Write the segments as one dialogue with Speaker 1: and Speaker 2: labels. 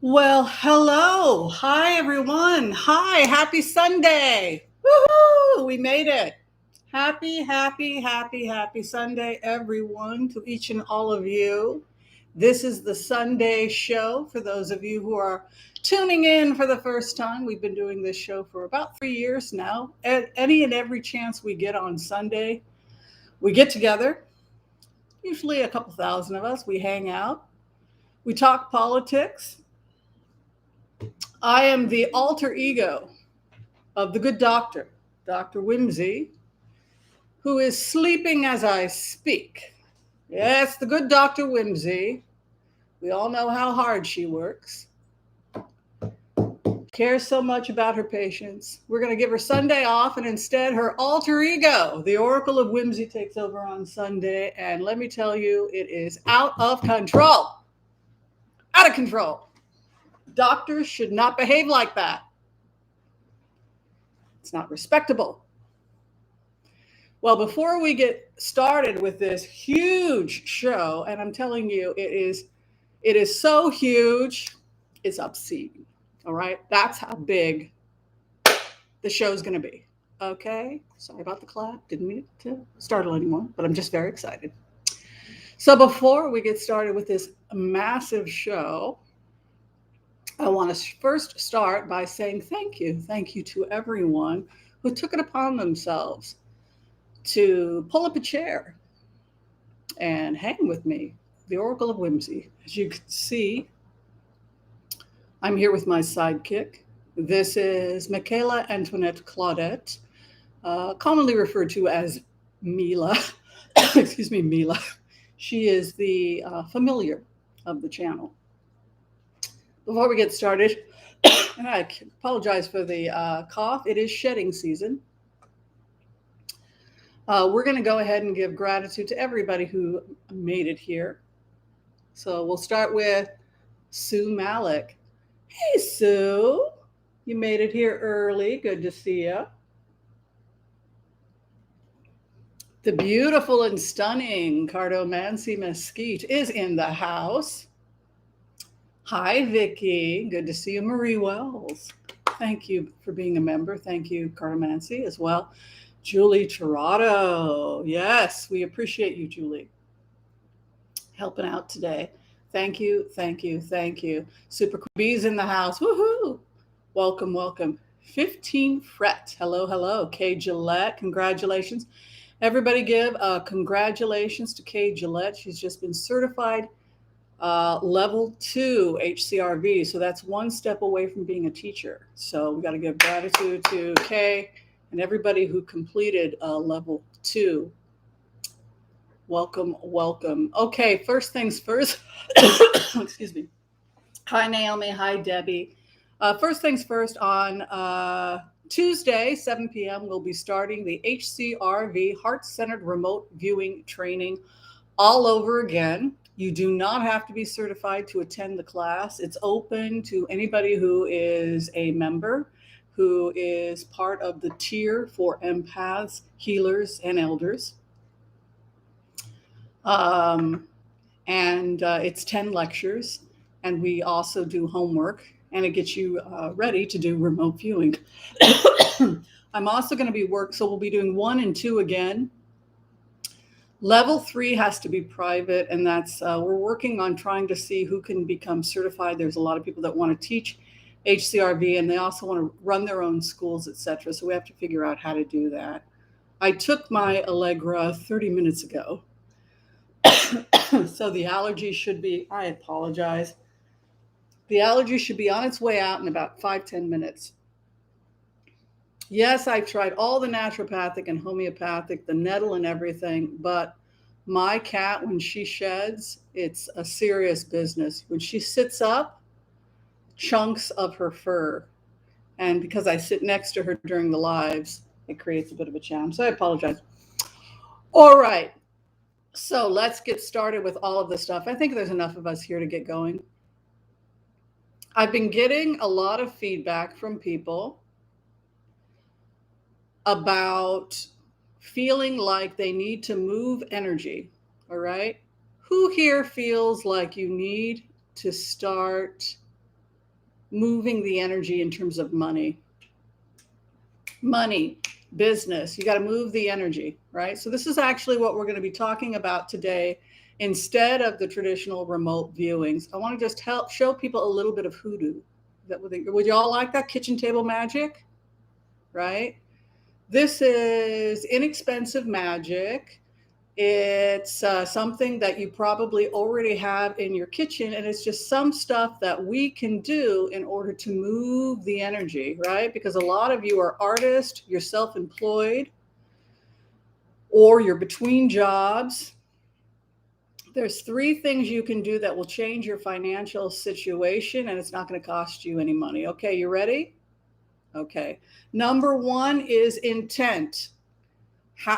Speaker 1: Well, hello. Hi, everyone. Hi, happy Sunday. Woohoo! We made it. Happy Sunday, everyone, to each and all of you. This is the Sunday show for those of you who are tuning in for the first time. We've been doing this show for about 3 years now. At any and every chance we get on Sunday, we get together, usually a couple thousand of us. We hang out, we talk politics. I am the alter ego of the good doctor, Dr. Whimsy, who is sleeping as I speak. Yes, the good Dr. Whimsy. We all know how hard she works, cares so much about her patients. We're going to give her Sunday off, and instead, her alter ego, the Oracle of Whimsy, takes over on Sunday. And let me tell you, it is out of control. Out of control. Doctors should not behave like that. It's not respectable. Well, before we get started with this huge show, and I'm telling you, it is so huge, it's obscene. All right, that's how big the show's going to be. Okay, sorry about the clap. Didn't mean to startle anyone, but I'm just very excited. So before we get started with this massive show, I want to first start by saying thank you. Thank you to everyone who took it upon themselves to pull up a chair and hang with me, the Oracle of Whimsy. As you can see, I'm here with my sidekick. This is Michaela Antoinette Claudette, commonly referred to as Mila. Excuse me, Mila. She is the familiar of the channel. Before we get started, and I apologize for the cough, it is shedding season. We're going to go ahead and give gratitude to everybody who made it here. So we'll start with Sue Malik. Hey, Sue. You made it here early. Good to see you. The beautiful and stunning Cardomancy Mesquite is in the house. Hi, Vicki. Good to see you. Marie Wells. Thank you for being a member. Thank you, Cardomancy, as well. Julie Tirado. Yes, we appreciate you, Julie, helping out today. Thank you, thank you, thank you. Super Bees in the house. Woohoo! Welcome, welcome. 15 Fret. Hello, hello. Kay Gillette, congratulations. Everybody give congratulations to Kay Gillette. She's just been certified level 2 HCRV. So that's one step away from being a teacher. So we got to give gratitude to Kay and everybody who completed level 2. Welcome, welcome. Okay, first things first. Excuse me. Hi, Naomi. Hi, Debbie. First things first, on Tuesday, 7 p.m., we'll be starting the HCRV Heart-Centered Remote Viewing Training all over again. You do not have to be certified to attend the class. It's open to anybody who is a member, who is part of the tier for empaths, healers, and elders. It's 10 lectures, and we also do homework, and it gets you ready to do remote viewing. I'm also going to be so we'll be doing 1 and 2 again. Level 3 has to be private, and that's we're working on trying to see who can become certified. There's a lot of people that want to teach HCRV, and they also want to run their own schools, etc. So we have to figure out how to do that. I took my Allegra 30 minutes ago. So the allergy should be, I apologize. The allergy should be on its way out in about 5-10 minutes. Yes, I've tried all the naturopathic and homeopathic, the nettle and everything, but my cat, when she sheds, it's a serious business. When she sits up, chunks of her fur. And because I sit next to her during the lives, it creates a bit of a challenge. So I apologize. All right. So let's get started with all of this stuff. I think there's enough of us here to get going. I've been getting a lot of feedback from people about feeling like they need to move energy. All right. Who here feels like you need to start moving the energy in terms of money. Money, business, you got to move the energy, right? So this is actually what we're going to be talking about today instead of the traditional remote viewings. I want to just help show people a little bit of hoodoo. Would you all like that? Kitchen table magic, right? This is inexpensive magic. It's something that you probably already have in your kitchen, and it's just some stuff that we can do in order to move the energy, right? Because a lot of you are artists, you're self-employed, or you're between jobs. There's 3 things you can do that will change your financial situation, and it's not going to cost you any money. Okay, you ready? Okay. Number 1 is intent.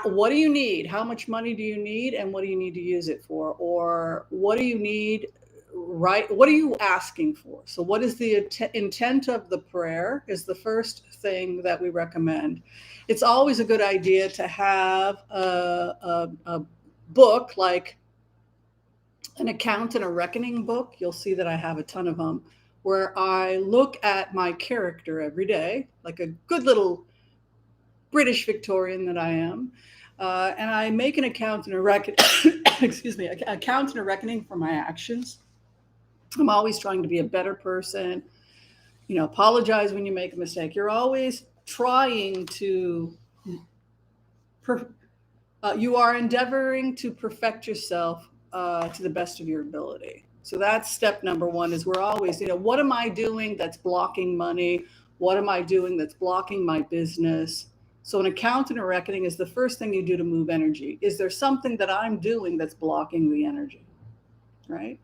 Speaker 1: What do you need? How much money do you need, and what do you need to use it for? Or what do you need, right? What are you asking for? So what is the intent of the prayer is the first thing that we recommend. It's always a good idea to have a book like an account and a reckoning book. You'll see that I have a ton of them, where I look at my character every day, like a good little British Victorian that I am, and I make an account and a account and a reckoning for my actions. I'm always trying to be a better person. Apologize when you make a mistake. You're always trying to. You are endeavoring to perfect yourself to the best of your ability. So that's step number 1. Is we're always, what am I doing that's blocking money? What am I doing that's blocking my business? So an account and a reckoning is the first thing you do to move energy. Is there something that I'm doing that's blocking the energy, right?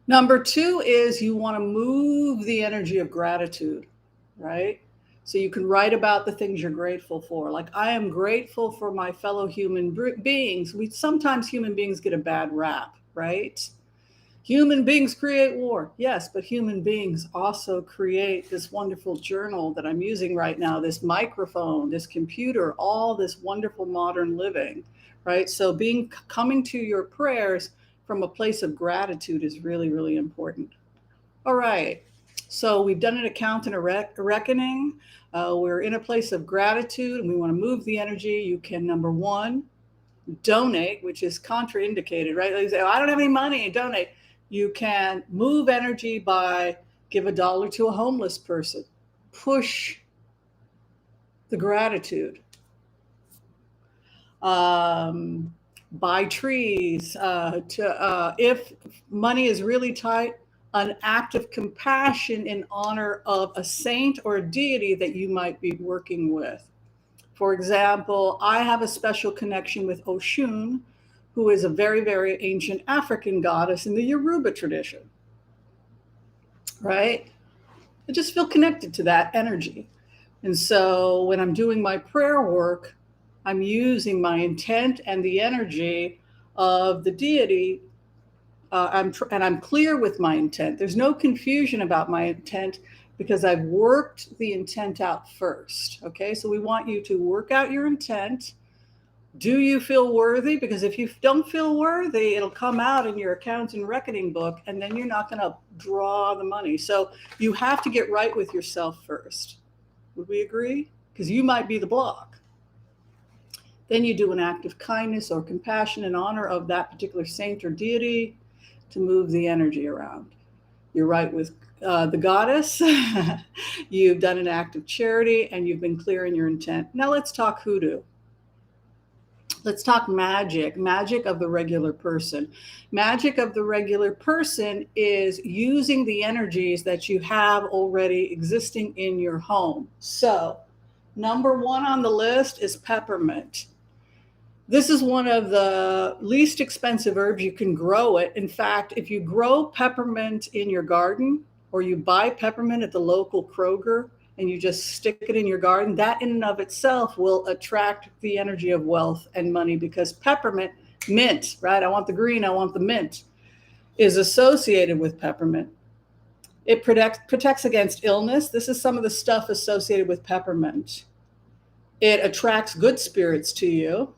Speaker 1: Number 2 is you want to move the energy of gratitude, right? So you can write about the things you're grateful for. Like, I am grateful for my fellow human beings. Sometimes human beings get a bad rap, right? Human beings create war. Yes, but human beings also create this wonderful journal that I'm using right now, this microphone, this computer, all this wonderful modern living, right? So coming to your prayers from a place of gratitude is really, really important. All right. So we've done an account and a reckoning. We're in a place of gratitude and we want to move the energy. You can, number 1, donate, which is contraindicated, right? Like you say, I don't have any money, donate. You can move energy by give $1 to a homeless person. Push the gratitude. Buy trees. If money is really tight, an act of compassion in honor of a saint or a deity that you might be working with. For example, I have a special connection with Oshun, who is a very, very ancient African goddess in the Yoruba tradition, right? I just feel connected to that energy. And so when I'm doing my prayer work, I'm using my intent and the energy of the deity. I'm clear with my intent. There's no confusion about my intent because I've worked the intent out first. Okay, so we want you to work out your intent. Do you feel worthy? Because if you don't feel worthy, it'll come out in your account and reckoning book, and then you're not going to draw the money. So you have to get right with yourself first. Would we agree? Because you might be the block. Then you do an act of kindness or compassion in honor of that particular saint or deity to move the energy around. You're right with the goddess. You've done an act of charity and you've been clear in your intent. Now let's talk hoodoo. Let's talk magic of the regular person. Magic of the regular person is using the energies that you have already existing in your home. So, number 1 on the list is peppermint. This is one of the least expensive herbs. You can grow it. In fact, if you grow peppermint in your garden or you buy peppermint at the local Kroger, and you just stick it in your garden, that in and of itself will attract the energy of wealth and money because peppermint, mint, right? I want the green, I want the mint, is associated with peppermint. It protects against illness. This is some of the stuff associated with peppermint. It attracts good spirits to you.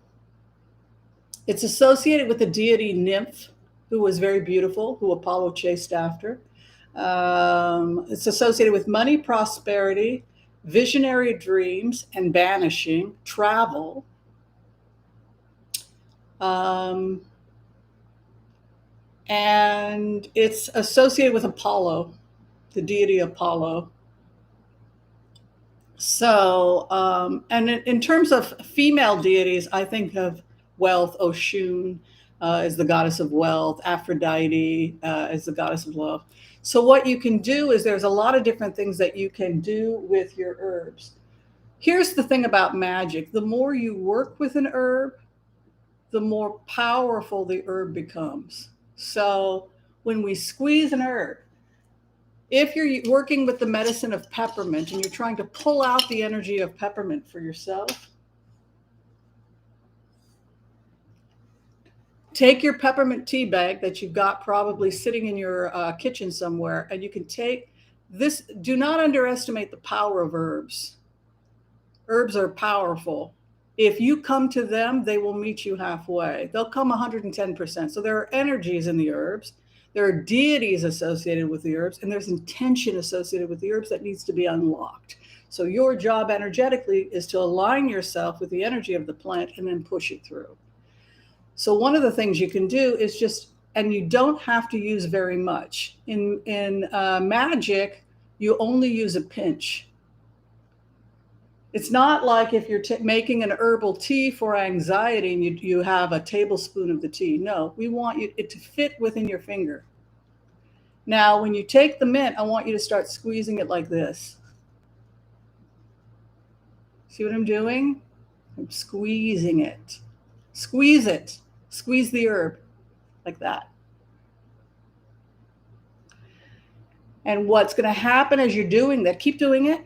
Speaker 1: It's associated with the deity nymph, who was very beautiful, who Apollo chased after. It's associated with money, prosperity, visionary dreams, and banishing, travel. And it's associated with Apollo, the deity Apollo. So, and in terms of female deities, I think of wealth. Oshun is the goddess of wealth. Aphrodite is the goddess of love. So what you can do is there's a lot of different things that you can do with your herbs. Here's the thing about magic. The more you work with an herb, the more powerful the herb becomes. So when we squeeze an herb, if you're working with the medicine of peppermint and you're trying to pull out the energy of peppermint for yourself, take your peppermint tea bag that you've got probably sitting in your kitchen somewhere, and you can take this. Do not underestimate the power of herbs. Herbs are powerful. If you come to them, they will meet you halfway. They'll come 110%. So there are energies in the herbs. There are deities associated with the herbs, and there's intention associated with the herbs that needs to be unlocked. So your job energetically is to align yourself with the energy of the plant and then push it through. So one of the things you can do is just, and you don't have to use very much. In magic, you only use a pinch. It's not like if you're making an herbal tea for anxiety and you have a tablespoon of the tea. No, we want it to fit within your finger. Now, when you take the mint, I want you to start squeezing it like this. See what I'm doing? I'm squeezing it. Squeeze it. Squeeze the herb like that. And what's going to happen as you're doing that, keep doing it,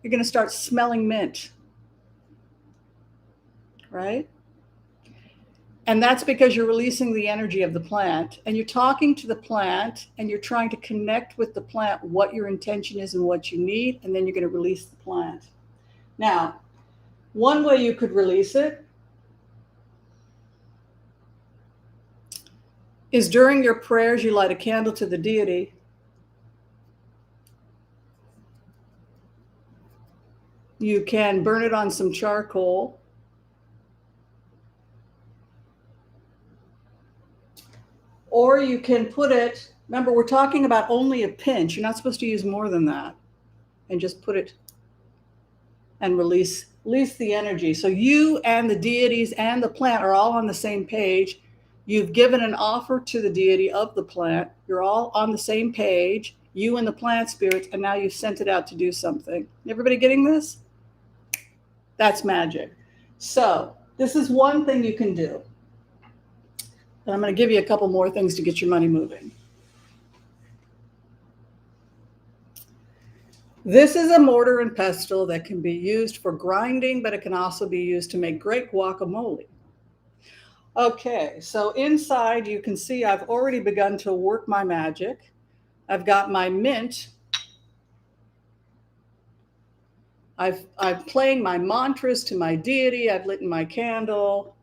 Speaker 1: you're going to start smelling mint, right? And that's because you're releasing the energy of the plant and you're talking to the plant and you're trying to connect with the plant what your intention is and what you need, and then you're going to release the plant. Now, one way you could release it is during your prayers, you light a candle to the deity. You can burn it on some charcoal. Or you can put it, remember, we're talking about only a pinch. You're not supposed to use more than that. And just put it and release the energy. So you and the deities and the plant are all on the same page. You've given an offer to the deity of the plant. You're all on the same page, you and the plant spirits, and now you've sent it out to do something. Everybody getting this? That's magic. So this is one thing you can do. And I'm going to give you a couple more things to get your money moving. This is a mortar and pestle that can be used for grinding, but it can also be used to make great guacamole. Okay, so inside you can see I've already begun to work my magic. I've got my mint. I'm playing my mantras to my deity. I've lit my candle.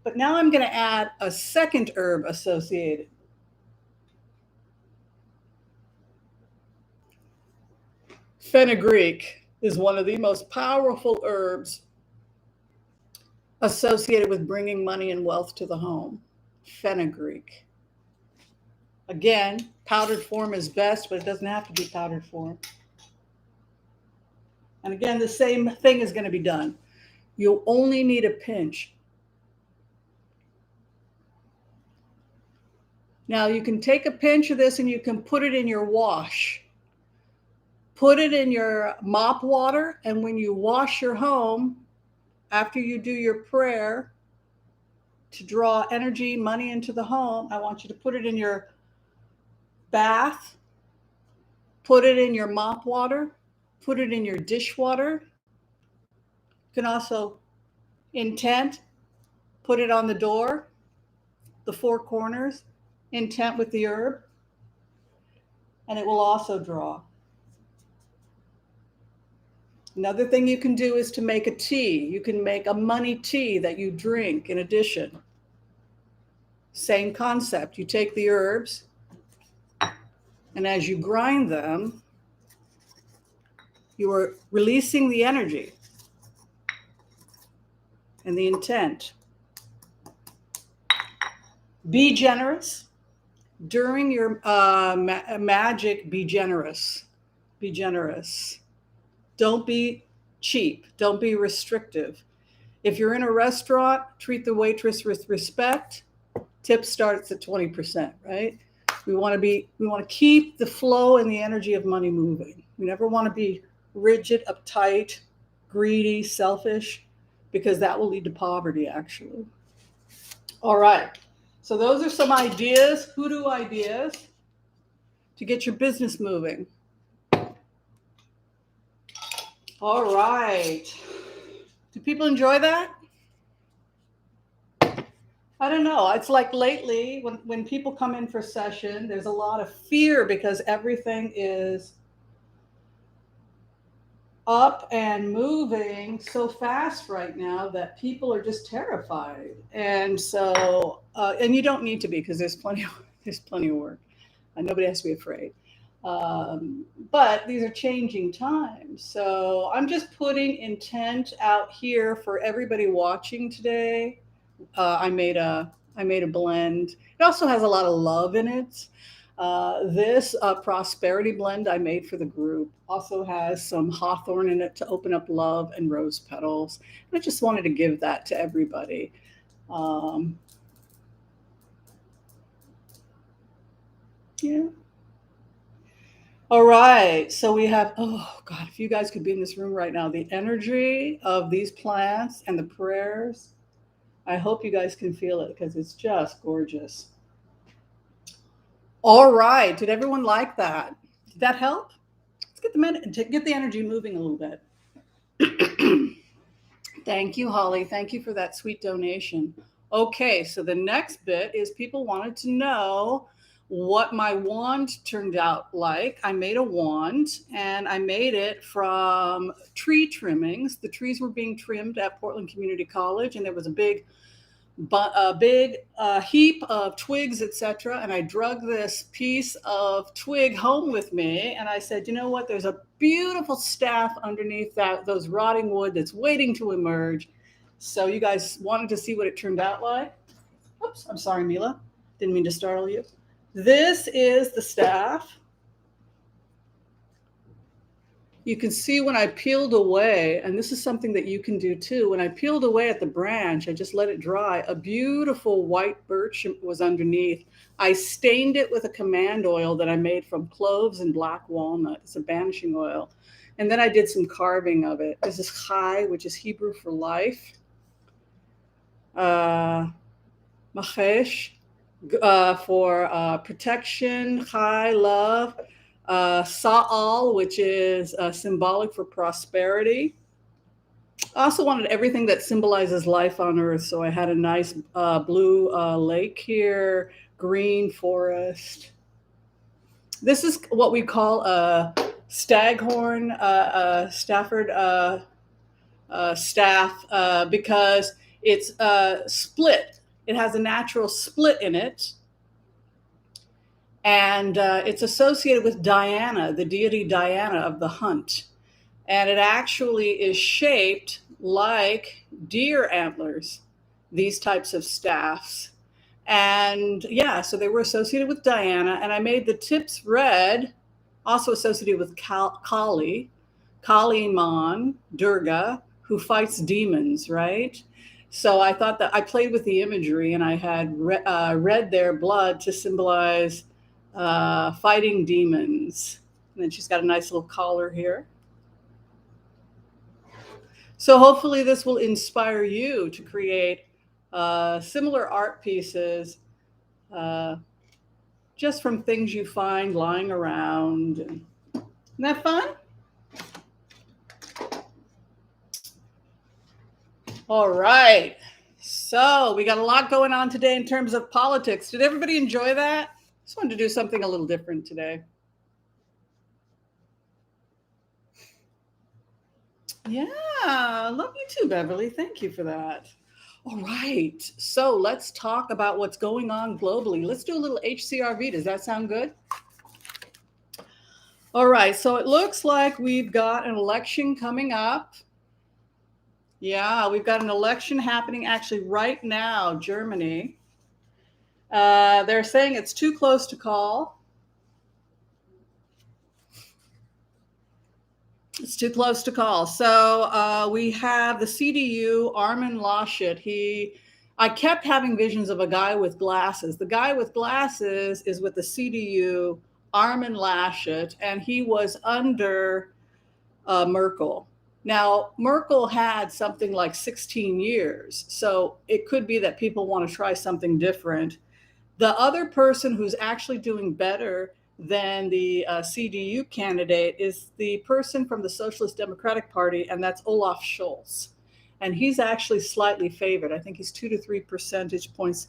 Speaker 1: But now I'm going to add a second herb associated. Fenugreek is one of the most powerful herbs associated with bringing money and wealth to the home. Fenugreek. Again, powdered form is best, but it doesn't have to be powdered form. And again, the same thing is going to be done. You'll only need a pinch. Now you can take a pinch of this and you can put it in your wash. Put it in your mop water, and when you wash your home, after you do your prayer to draw energy, money into the home, I want you to put it in your bath, put it in your mop water, put it in your dishwater. You can also intent, put it on the door, the four corners, intent with the herb, and it will also draw. Another thing you can do is to make a tea. You can make a money tea that you drink in addition. Same concept. You take the herbs, And as you grind them, you are releasing the energy and the intent. Be generous. During your magic, be generous. Be generous. Don't be cheap. Don't be restrictive. If you're in a restaurant, treat the waitress with respect. Tip starts at 20%, right? We want to keep the flow and the energy of money moving. We never want to be rigid, uptight, greedy, selfish, because that will lead to poverty, actually. All right. So those are some ideas, hoodoo ideas, to get your business moving. All right. Do people enjoy that? I don't know. It's like lately when people come in for session, there's a lot of fear because everything is up and moving so fast right now that people are just terrified. And so, and you don't need to be, because there's plenty of work. Nobody has to be afraid. But these are changing times. So I'm just putting intent out here for everybody watching today. I made a blend. It also has a lot of love in it. This prosperity blend I made for the group also has some hawthorn in it to open up love and rose petals. And I just wanted to give that to everybody. Yeah. All right. So we have, oh God, if you guys could be in this room right now, the energy of these plants and the prayers, I hope you guys can feel it because it's just gorgeous. All right. Did everyone like that? Did that help? Let's get the energy moving a little bit. Thank you, Holly. Thank you for that sweet donation. Okay, so the next bit is people wanted to know what my wand turned out like. I made a wand and I made it from tree trimmings. The trees were being trimmed at Portland Community College, and there was a big heap of twigs, etc. And I drug this piece of twig home with me, and I said, you know what? There's a beautiful staff underneath those rotting wood that's waiting to emerge. So you guys wanted to see what it turned out like. Oops, I'm sorry, Mila. Didn't mean to startle you. This is the staff. You can see when I peeled away, and this is something that you can do too. When I peeled away at the branch, I just let it dry. A beautiful white birch was underneath. I stained it with a command oil that I made from cloves and black walnut. It's a banishing oil. And then I did some carving of it. This is Chai, which is Hebrew for life. Machesh, for protection. Chai, love. Sa'al, which is symbolic for prosperity. I also wanted everything that symbolizes life on earth. So I had a nice blue lake here, green forest. This is what we call a staghorn, Stafford staff, because it's split. It has a natural split in it. And it's associated with Diana, the deity Diana of the hunt. And it actually is shaped like deer antlers, these types of staffs. And yeah, so they were associated with Diana. And I made the tips red, also associated with Kali, Kali Man, Durga, who fights demons, right? So I thought that I played with the imagery, and I had red there, blood, to symbolize fighting demons. And then she's got a nice little collar here. So hopefully this will inspire you to create similar art pieces just from things you find lying around. Isn't that fun? All right. So we got a lot going on today in terms of politics. Did everybody enjoy that? Just wanted to do something a little different today. Yeah, love you too, Beverly. Thank you for that. All right. So let's talk about what's going on globally. Let's do a little HCRV. Does that sound good? All right, so it looks like we've got an election coming up. Yeah, we've got an election happening actually right now, Germany. They're saying it's too close to call. It's too close to call. So we have the CDU, Armin Laschet. I kept having visions of a guy with glasses. The guy with glasses is with the CDU, Armin Laschet, and he was under Merkel. Now, Merkel had something like 16 years, so it could be that people want to try something different. The other person who's actually doing better than the CDU candidate is the person from the Socialist Democratic Party, and that's Olaf Scholz. And he's actually slightly favored. I think he's 2 to 3 percentage points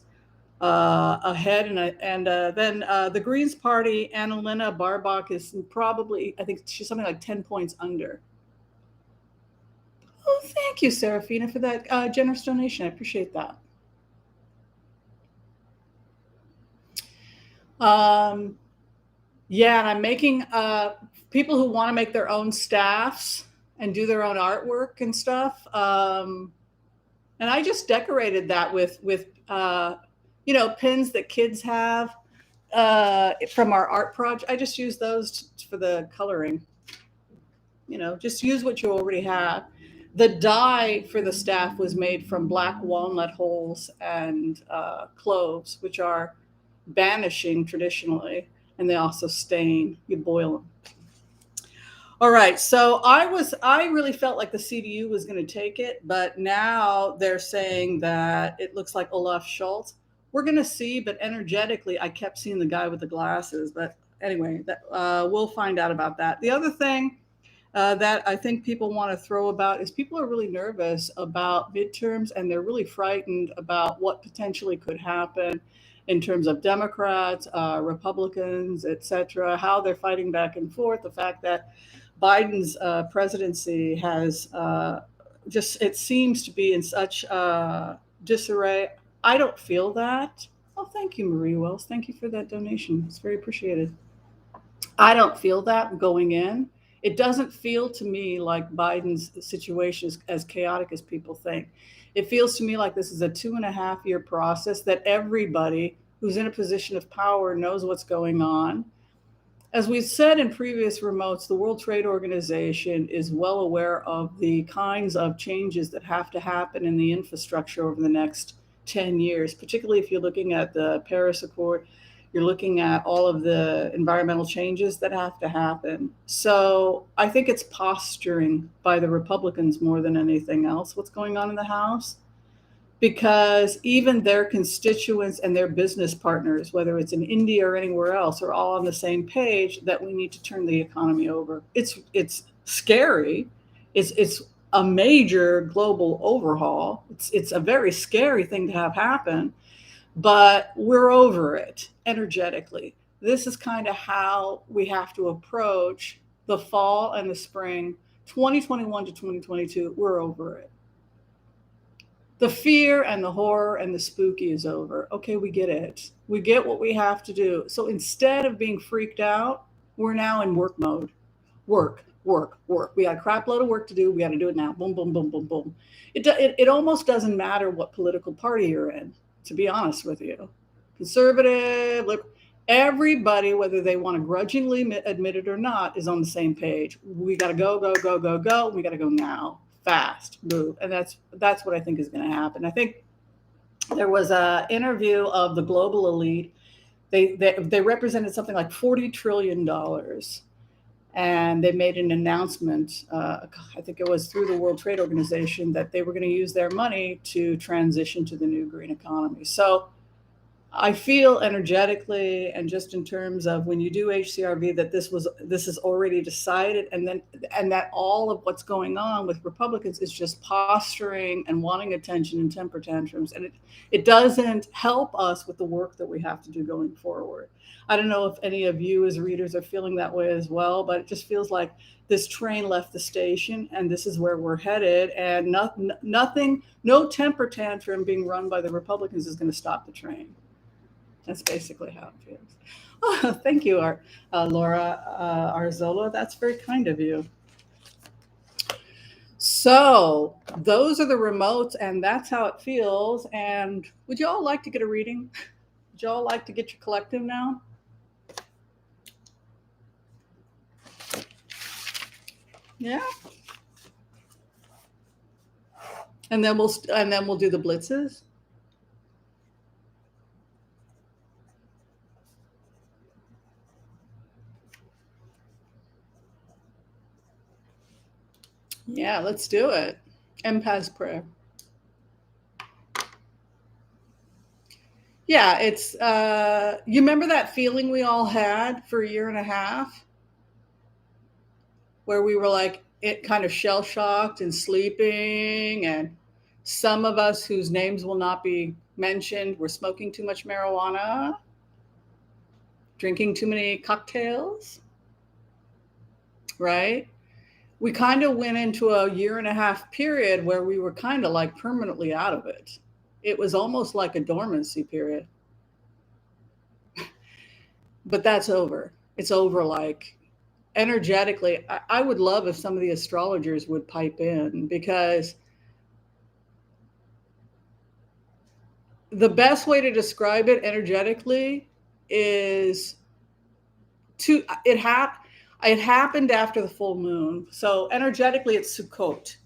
Speaker 1: ahead. And then the Greens Party, Annalena Baerbock, is probably, I think she's something like 10 points under. Oh, thank you, Serafina, for that generous donation. I appreciate that. Yeah, and I'm making people who want to make their own staffs and do their own artwork and stuff. And I just decorated that with pins that kids have from our art project. I just use those for the coloring. Just use what you already have. The dye for the staff was made from black walnut hulls and cloves, which are banishing traditionally, and they also stain. You boil them. All right, so I really felt like the CDU was going to take it, but now they're saying that it looks like Olaf Scholz. We're going to see, but energetically, I kept seeing the guy with the glasses. But anyway, we'll find out about that. The other thing that I think people want to throw about is people are really nervous about midterms, and they're really frightened about what potentially could happen in terms of Democrats, Republicans, et cetera, how they're fighting back and forth. The fact that Biden's presidency has it seems to be in such disarray. I don't feel that. Oh, thank you, Marie Wells. Thank you for that donation. It's very appreciated. I don't feel that going in. It doesn't feel to me like Biden's situation is as chaotic as people think. It feels to me like this is a 2.5-year process that everybody who's in a position of power knows what's going on. As we've said in previous remotes, the World Trade Organization is well aware of the kinds of changes that have to happen in the infrastructure over the next 10 years, particularly if you're looking at the Paris Accord. You're looking at all of the environmental changes that have to happen. So I think it's posturing by the Republicans more than anything else, what's going on in the House, because even their constituents and their business partners, whether it's in India or anywhere else, are all on the same page that we need to turn the economy over. It's scary. It's a major global overhaul. It's a very scary thing to have happen. But we're over it energetically. This is kind of how we have to approach the fall and the spring, 2021 to 2022. We're over it. The fear and the horror and the spooky is over. Okay, we get it. We get what we have to do. So instead of being freaked out, we're now in work mode. Work. We got a crap load of work to do. We got to do it now. Boom, boom, boom, boom, boom. It almost doesn't matter what political party you're in, to be honest with you. Conservative, look, everybody, whether they want to grudgingly admit it or not, is on the same page. We got to go. We got to go now, fast, move. And that's what I think is going to happen. I think there was an interview of the global elite. They represented something like $40 trillion. And they made an announcement, I think it was through the World Trade Organization, that they were going to use their money to transition to the new green economy. So I feel energetically, and just in terms of when you do HCRV, that this is already decided, and that all of what's going on with Republicans is just posturing and wanting attention and temper tantrums, and it doesn't help us with the work that we have to do going forward. I don't know if any of you as readers are feeling that way as well, but it just feels like this train left the station, and this is where we're headed, and no temper tantrum being run by the Republicans is going to stop the train. That's basically how it feels. Oh, thank you, Laura Arzola. That's very kind of you. So those are the remotes, and that's how it feels. And would you all like to get a reading? Would you all like to get your collective now? Yeah. And then we'll do the blitzes. Yeah, let's do it. Empath's prayer. Yeah, it's you remember that feeling we all had for a year and a half where we were like it kind of shell shocked and sleeping, and some of us whose names will not be mentioned were smoking too much marijuana, drinking too many cocktails, right? We kind of went into a year and a half period where we were kind of like permanently out of it. It was almost like a dormancy period. But that's over. It's over like energetically. I would love if some of the astrologers would pipe in, because the best way to describe it energetically is to it happened after the full moon. So energetically it's Sukkot.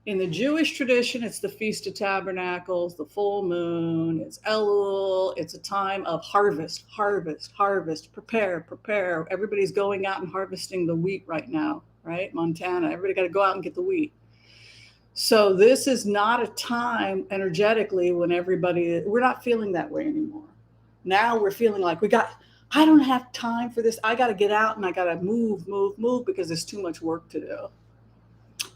Speaker 1: In the Jewish tradition, it's the Feast of Tabernacles, the full moon, it's Elul, it's a time of harvest, harvest, harvest, prepare, prepare. Everybody's going out and harvesting the wheat right now, right? Montana, everybody got to go out and get the wheat. So this is not a time energetically when we're not feeling that way anymore. Now we're feeling like I don't have time for this. I got to get out and I got to move, move, move, because there's too much work to do.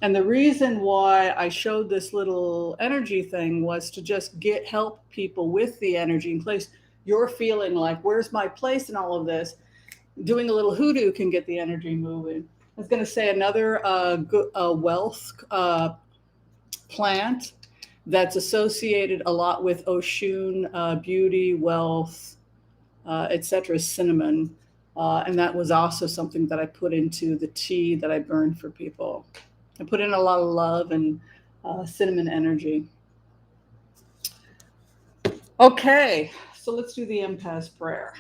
Speaker 1: And the reason why I showed this little energy thing was to just help people with the energy in place. You're feeling like, where's my place in all of this? Doing a little hoodoo can get the energy moving. I was going to say another wealth plant that's associated a lot with Oshun, beauty, wealth, etc. is cinnamon. And that was also something that I put into the tea that I burned for people. I put in a lot of love and cinnamon energy. Okay, so let's do the empath's prayer.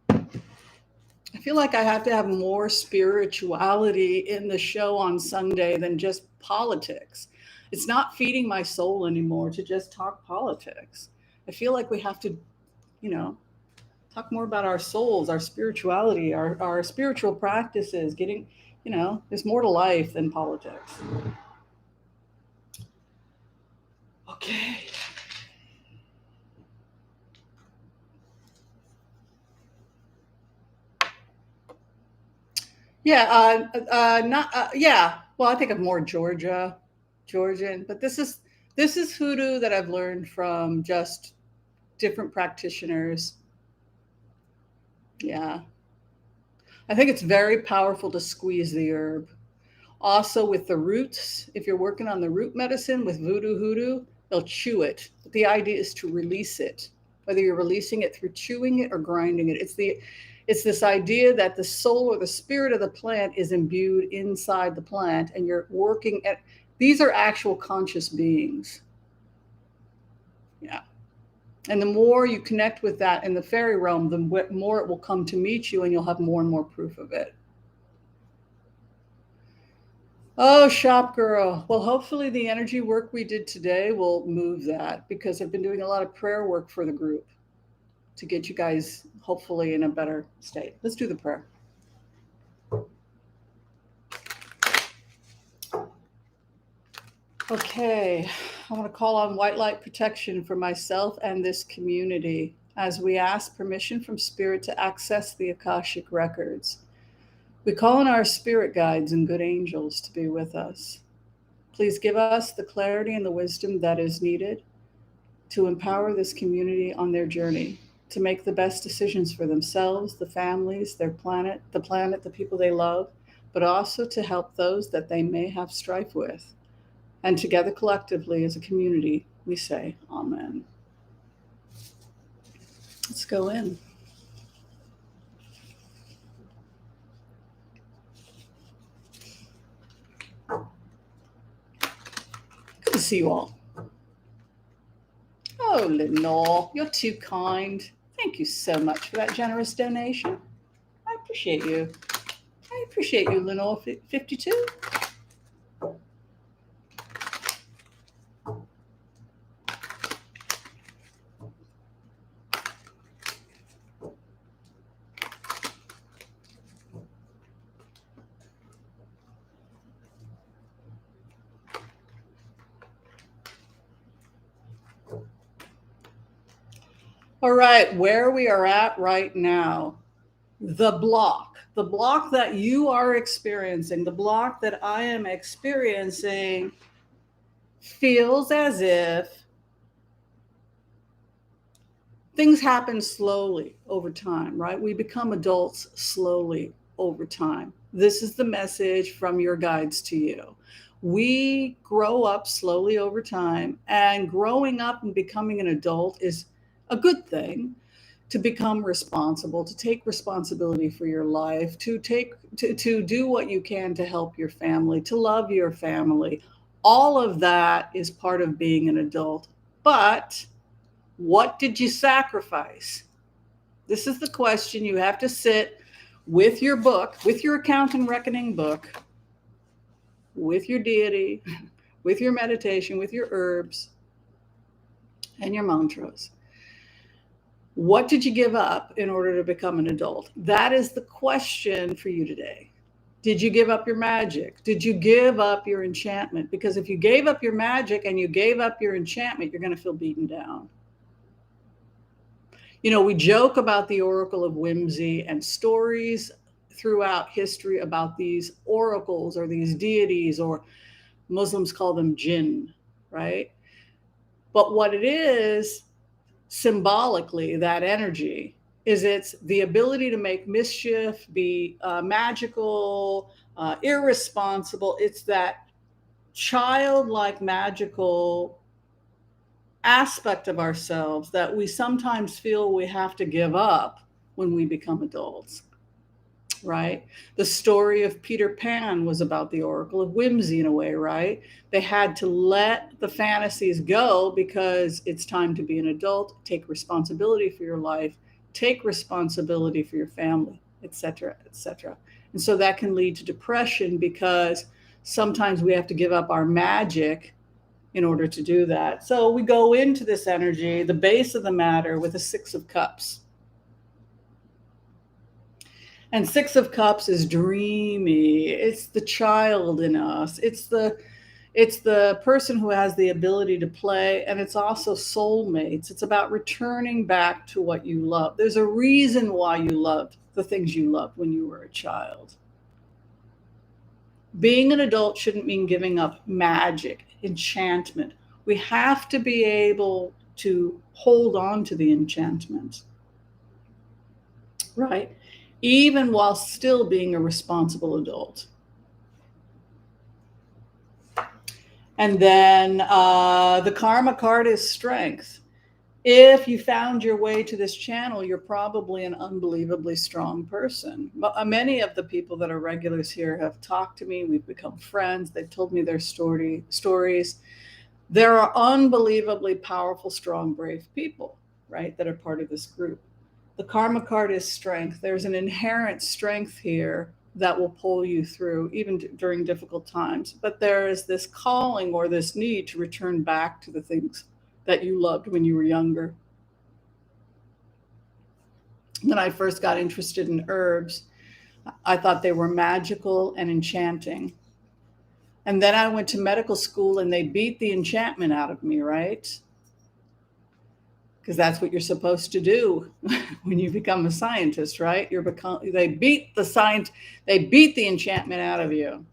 Speaker 1: I feel like I have to have more spirituality in the show on Sunday than just politics. It's not feeding my soul anymore to just talk politics. I feel like we have to, talk more about our souls, our spirituality, our spiritual practices, getting, there's more to life than politics. Okay. Yeah, not yeah. Well, I think of more Georgian, but this is hoodoo that I've learned from just different practitioners. Yeah, I think it's very powerful to squeeze the herb. Also, with the roots, if you're working on the root medicine with voodoo hoodoo, they'll chew it. But the idea is to release it, whether you're releasing it through chewing it or grinding it. It's this idea that the soul or the spirit of the plant is imbued inside the plant, and you're working at. These are actual conscious beings. Yeah. And the more you connect with that in the fairy realm, the more it will come to meet you, and you'll have more and more proof of it. Oh, shop girl. Well, hopefully the energy work we did today will move that, because I've been doing a lot of prayer work for the group to get you guys hopefully in a better state. Let's do the prayer. Okay, I want to call on white light protection for myself and this community as we ask permission from Spirit to access the Akashic records. We call on our spirit guides and good angels to be with us. Please give us the clarity and the wisdom that is needed to empower this community on their journey, to make the best decisions for themselves, the families, their planet, the people they love, but also to help those that they may have strife with. And together collectively as a community, we say, Amen. Let's go in. Good to see you all. Oh, Lenore, you're too kind. Thank you so much for that generous donation. I appreciate you. I appreciate you, Lenore 52. All right, where we are at right now, the block that you are experiencing, the block that I am experiencing feels as if things happen slowly over time, right? We become adults slowly over time. This is the message from your guides to you. We grow up slowly over time, and growing up and becoming an adult is a good thing. To become responsible, to take responsibility for your life, to do what you can to help your family, to love your family. All of that is part of being an adult. But what did you sacrifice? This is the question. You have to sit with your book, with your account and reckoning book, with your deity, with your meditation, with your herbs and your mantras. What did you give up in order to become an adult? That is the question for you today. Did you give up your magic? Did you give up your enchantment? Because if you gave up your magic and you gave up your enchantment, you're going to feel beaten down. You know, we joke about the Oracle of Whimsy and stories throughout history about these oracles or these deities, or Muslims call them jinn, right? But what it is, symbolically, that energy is, it's the ability to make mischief, be magical, irresponsible. It's that childlike magical aspect of ourselves that we sometimes feel we have to give up when we become adults, right? The story of Peter Pan was about the Oracle of Whimsy in a way, right? They had to let the fantasies go because it's time to be an adult, take responsibility for your life, take responsibility for your family, etc., etc. And so that can lead to depression because sometimes we have to give up our magic in order to do that. So we go into this energy, the base of the matter, with a Six of Cups. And Six of Cups is dreamy. It's the child in us. It's the person who has the ability to play, and it's also soulmates. It's about returning back to what you love. There's a reason why you loved the things you loved when you were a child. Being an adult shouldn't mean giving up magic, enchantment. We have to be able to hold on to the enchantment, right? Even while still being a responsible adult. And then the karma card is strength. If you found your way to this channel, you're probably an unbelievably strong person. Many of the people that are regulars here have talked to me. We've become friends. They've told me their stories. There are unbelievably powerful, strong, brave people, right, that are part of this group. The karma card is strength. There's an inherent strength here that will pull you through even during difficult times. But there is this calling or this need to return back to the things that you loved when you were younger. When I first got interested in herbs, I thought they were magical and enchanting. And then I went to medical school and they beat the enchantment out of me, right? Because that's what you're supposed to do when you become a scientist, right? They beat the enchantment out of you.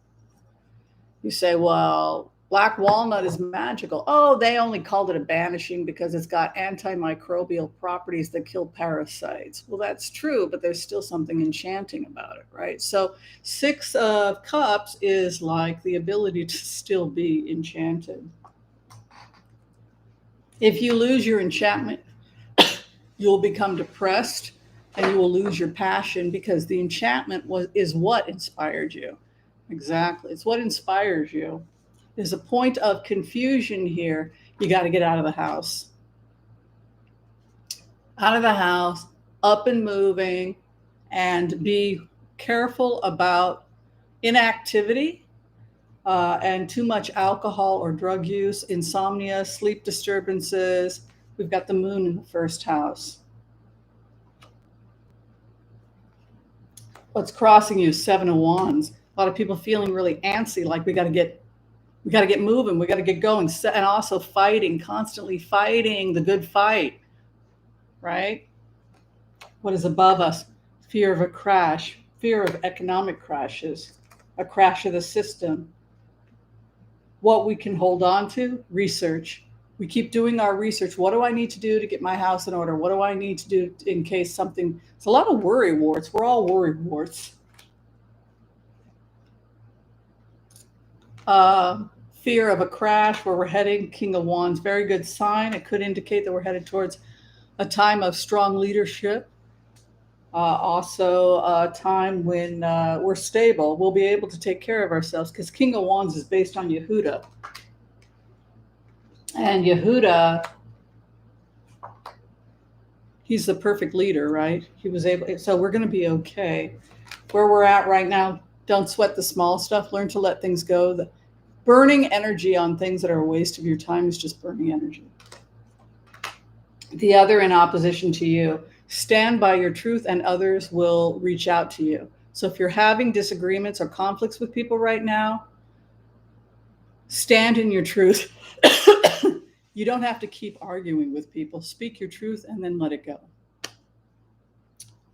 Speaker 1: You say, well, black walnut is magical. Oh, they only called it a banishing because it's got antimicrobial properties that kill parasites. Well, that's true, but there's still something enchanting about it, right? So Six of Cups is like the ability to still be enchanted. If you lose your enchantment, You'll become depressed and you will lose your passion because the enchantment is what inspired you. Exactly. It's what inspires you. There's a point of confusion here. You got to get out of the house. Out of the house, up and moving, and be careful about inactivity and too much alcohol or drug use, insomnia, sleep disturbances. We've got the moon in the first house. What's crossing you? Seven of Wands. A lot of people feeling really antsy, like we got to get moving, we got to get going, and also fighting, constantly fighting the good fight, right? What is above us? Fear of a crash, fear of economic crashes, a crash of the system. What we can hold on to? Research. We keep doing our research. What do I need to do to get my house in order? What do I need to do in case something? It's a lot of worry warts. We're all worry warts. Fear of a crash, where we're heading. King of Wands, very good sign. It could indicate that we're headed towards a time of strong leadership. Also a time when we're stable. We'll be able to take care of ourselves because King of Wands is based on Yehuda. And Yehuda, he's the perfect leader, right? He was able, so we're going to be okay. Where we're at right now, don't sweat the small stuff. Learn to let things go. The burning energy on things that are a waste of your time is just burning energy. The other in opposition to you. Stand by your truth and others will reach out to you. So if you're having disagreements or conflicts with people right now, stand in your truth. You don't have to keep arguing with people. Speak your truth and then let it go.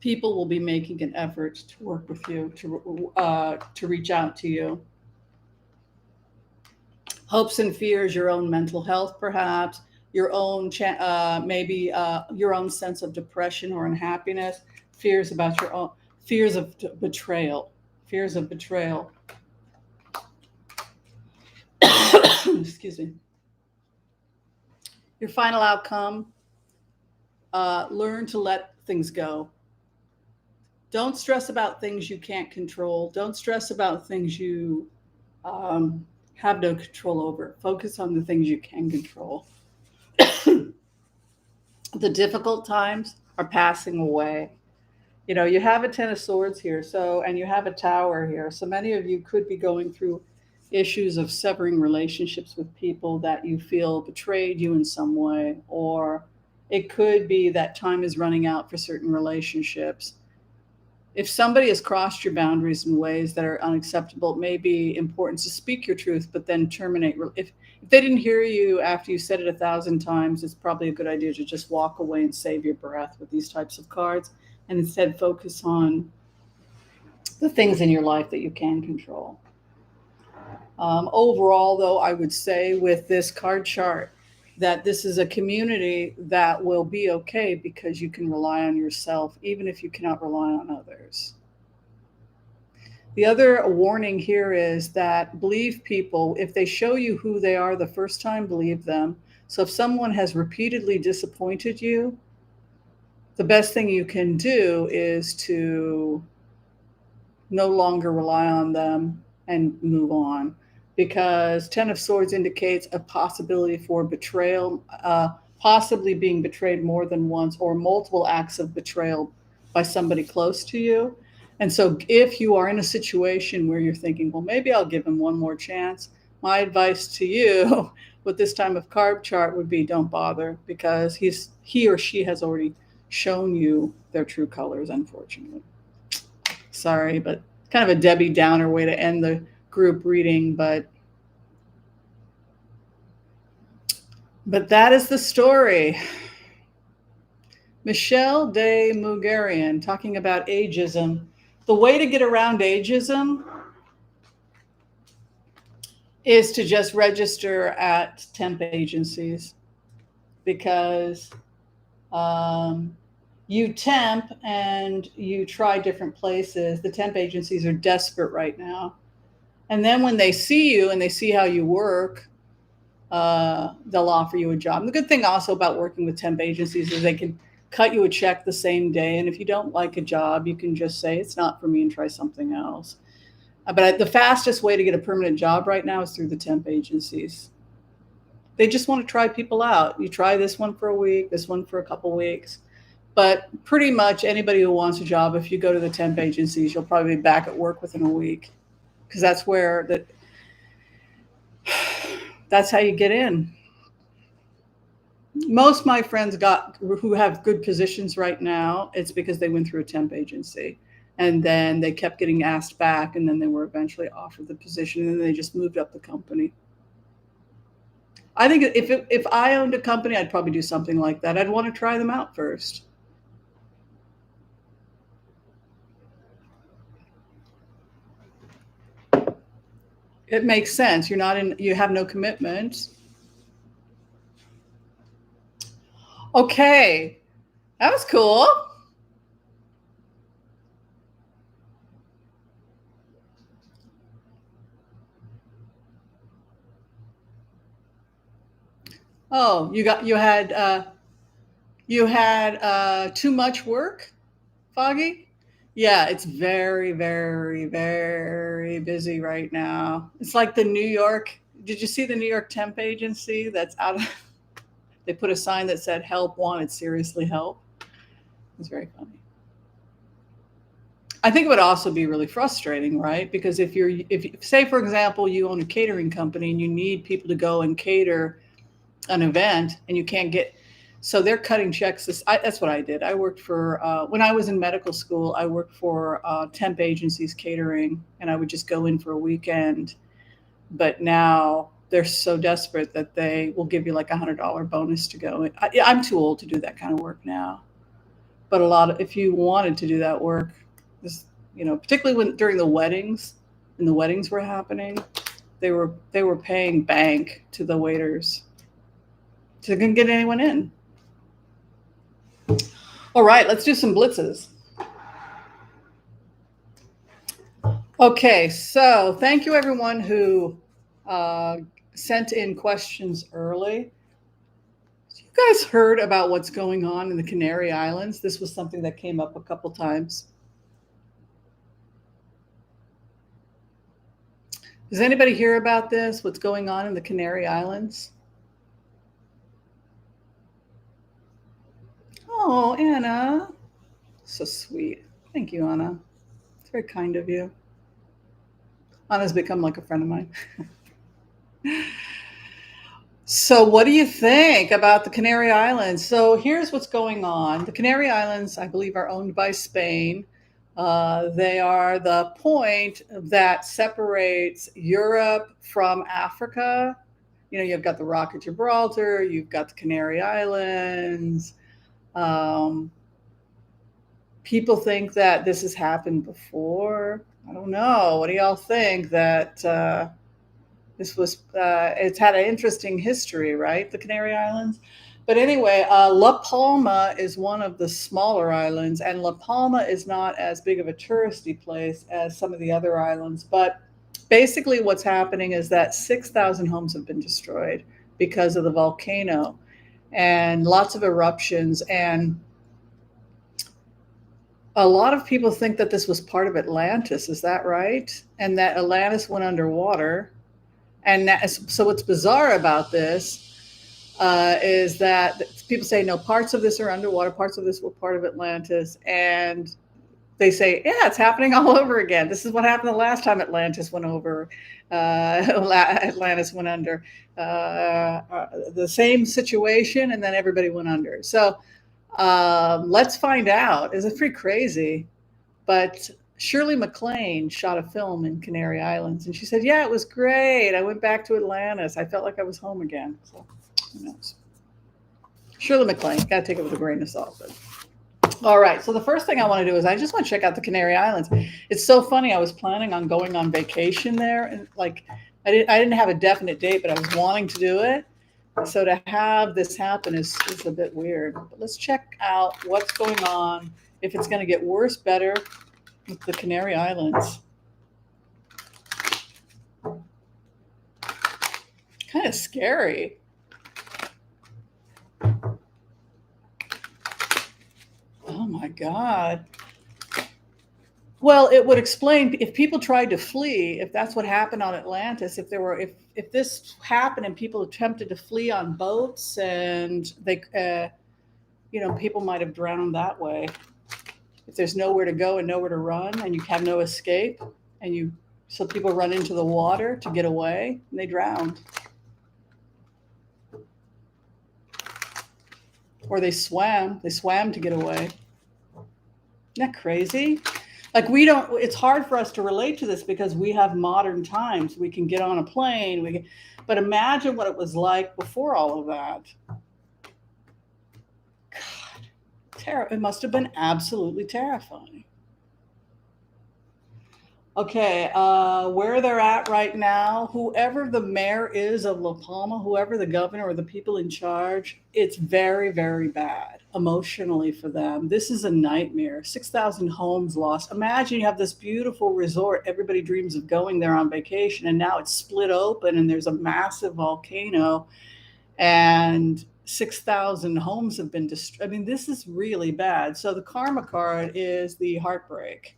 Speaker 1: People will be making an effort to work with you, to reach out to you. Hopes and fears, your own mental health, perhaps, your own maybe your own sense of depression or unhappiness, fears about your own, fears of betrayal, fears of betrayal. Excuse me. Your final outcome, learn to let things go. Don't stress about things you can't control. Don't stress about things you have no control over. Focus on the things you can control. The difficult times are passing away. You know, you have a Ten of Swords here, and you have a Tower here. So many of you could be going through issues of severing relationships with people that you feel betrayed you in some way, or it could be that time is running out for certain relationships. If somebody has crossed your boundaries in ways that are unacceptable, it may be important to speak your truth, but then terminate. If they didn't hear you after you said it 1,000 times, it's probably a good idea to just walk away and save your breath with these types of cards, and instead focus on the things in your life that you can control. Overall, though, I would say with this card chart that this is a community that will be okay because you can rely on yourself, even if you cannot rely on others. The other warning here is that believe people. If they show you who they are the first time, believe them. So if someone has repeatedly disappointed you, the best thing you can do is to no longer rely on them and move on. Because Ten of Swords indicates a possibility for betrayal, possibly being betrayed more than once, or multiple acts of betrayal by somebody close to you. And so if you are in a situation where you're thinking, well, maybe I'll give him one more chance, my advice to you with this time of card chart would be don't bother, because he or she has already shown you their true colors, unfortunately. Sorry, but kind of a Debbie Downer way to end the group reading, but that is the story. Michelle de Mugarian talking about ageism. The way to get around ageism is to just register at temp agencies, because you temp and you try different places. The temp agencies are desperate right now. And then when they see you and they see how you work, they'll offer you a job. And the good thing also about working with temp agencies is they can cut you a check the same day. And if you don't like a job, you can just say it's not for me and try something else. But the fastest way to get a permanent job right now is through the temp agencies. They just want to try people out. You try this one for a week, this one for a couple weeks. But pretty much anybody who wants a job, if you go to the temp agencies, you'll probably be back at work within a week, because that's how you get in. Most of my friends who have good positions right now, it's because they went through a temp agency, and then they kept getting asked back, and then they were eventually offered the position, and then they just moved up the company. I think if I owned a company, I'd probably do something like that. I'd want to try them out first. It makes sense. You have no commitment. Okay, that was cool. Oh, you had too much work, Foggy? Yeah, it's very, very, very busy right now. It's like the New York. Did you see the New York temp agency that's out of? They put a sign that said "Help Wanted, seriously help." It's very funny. I think it would also be really frustrating, right? Because if say, for example, you own a catering company and you need people to go and cater an event, and you can't get, so they're cutting checks. That's what I did. I worked for, when I was in medical school, I worked for temp agencies catering, and I would just go in for a weekend. But now they're so desperate that they will give you like $100 bonus to go. I'm too old to do that kind of work now. But if you wanted to do that work, particularly during the weddings, and the weddings were happening, they were paying bank to the waiters. So they couldn't get anyone in. All right, let's do some blitzes. Okay, so thank you everyone who sent in questions early. So you guys heard about what's going on in the Canary Islands? This was something that came up a couple times. Does anybody hear about this? What's going on in the Canary Islands? Oh, Anna. So sweet. Thank you, Anna. It's very kind of you. Anna's become like a friend of mine. So what do you think about the Canary Islands? So here's what's going on. The Canary Islands, I believe, are owned by Spain. They are the point that separates Europe from Africa. You've got the Rock of Gibraltar, you've got the Canary Islands. People think that this has happened before. I don't know. What do y'all think? That it's had an interesting history, right? The Canary Islands. But anyway, La Palma is one of the smaller islands, and La Palma is not as big of a touristy place as some of the other islands. But basically what's happening is that 6,000 homes have been destroyed because of the volcano, and lots of eruptions. And a lot of people think that this was part of Atlantis. Is that right? And that Atlantis went underwater. And so what's bizarre about this is that people say, no, parts of this are underwater, parts of this were part of Atlantis. And they say, yeah, it's happening all over again. This is what happened the last time Atlantis went over. Atlantis went under. The same situation, and then everybody went under. So let's find out. It's pretty crazy. But Shirley MacLaine shot a film in Canary Islands, and she said, yeah, it was great. I went back to Atlantis. I felt like I was home again. So who knows? Shirley MacLaine, got to take it with a grain of salt. But. All right, so the first thing I want to do is I just want to check out the Canary Islands. It's so funny. I was planning on going on vacation there, and I didn't have a definite date, but I was wanting to do it. So to have this happen is a bit weird. But let's check out what's going on, if it's going to get worse, better with the Canary Islands. Kind of scary. God. Well, it would explain if people tried to flee, if that's what happened on Atlantis, if this happened and people attempted to flee on boats and they, people might have drowned that way. If there's nowhere to go and nowhere to run and you have no escape so people run into the water to get away and they drowned. Or they swam to get away. Isn't that crazy? Like it's hard for us to relate to this because we have modern times. We can get on a plane, but imagine what it was like before all of that. God, it must have been absolutely terrifying. Okay, where they're at right now, whoever the mayor is of La Palma, whoever the governor or the people in charge, it's very, very bad emotionally for them. This is a nightmare. 6,000 homes lost. Imagine you have this beautiful resort. Everybody dreams of going there on vacation, and now it's split open and there's a massive volcano and 6,000 homes have been destroyed. I mean, this is really bad. So the karma card is the heartbreak.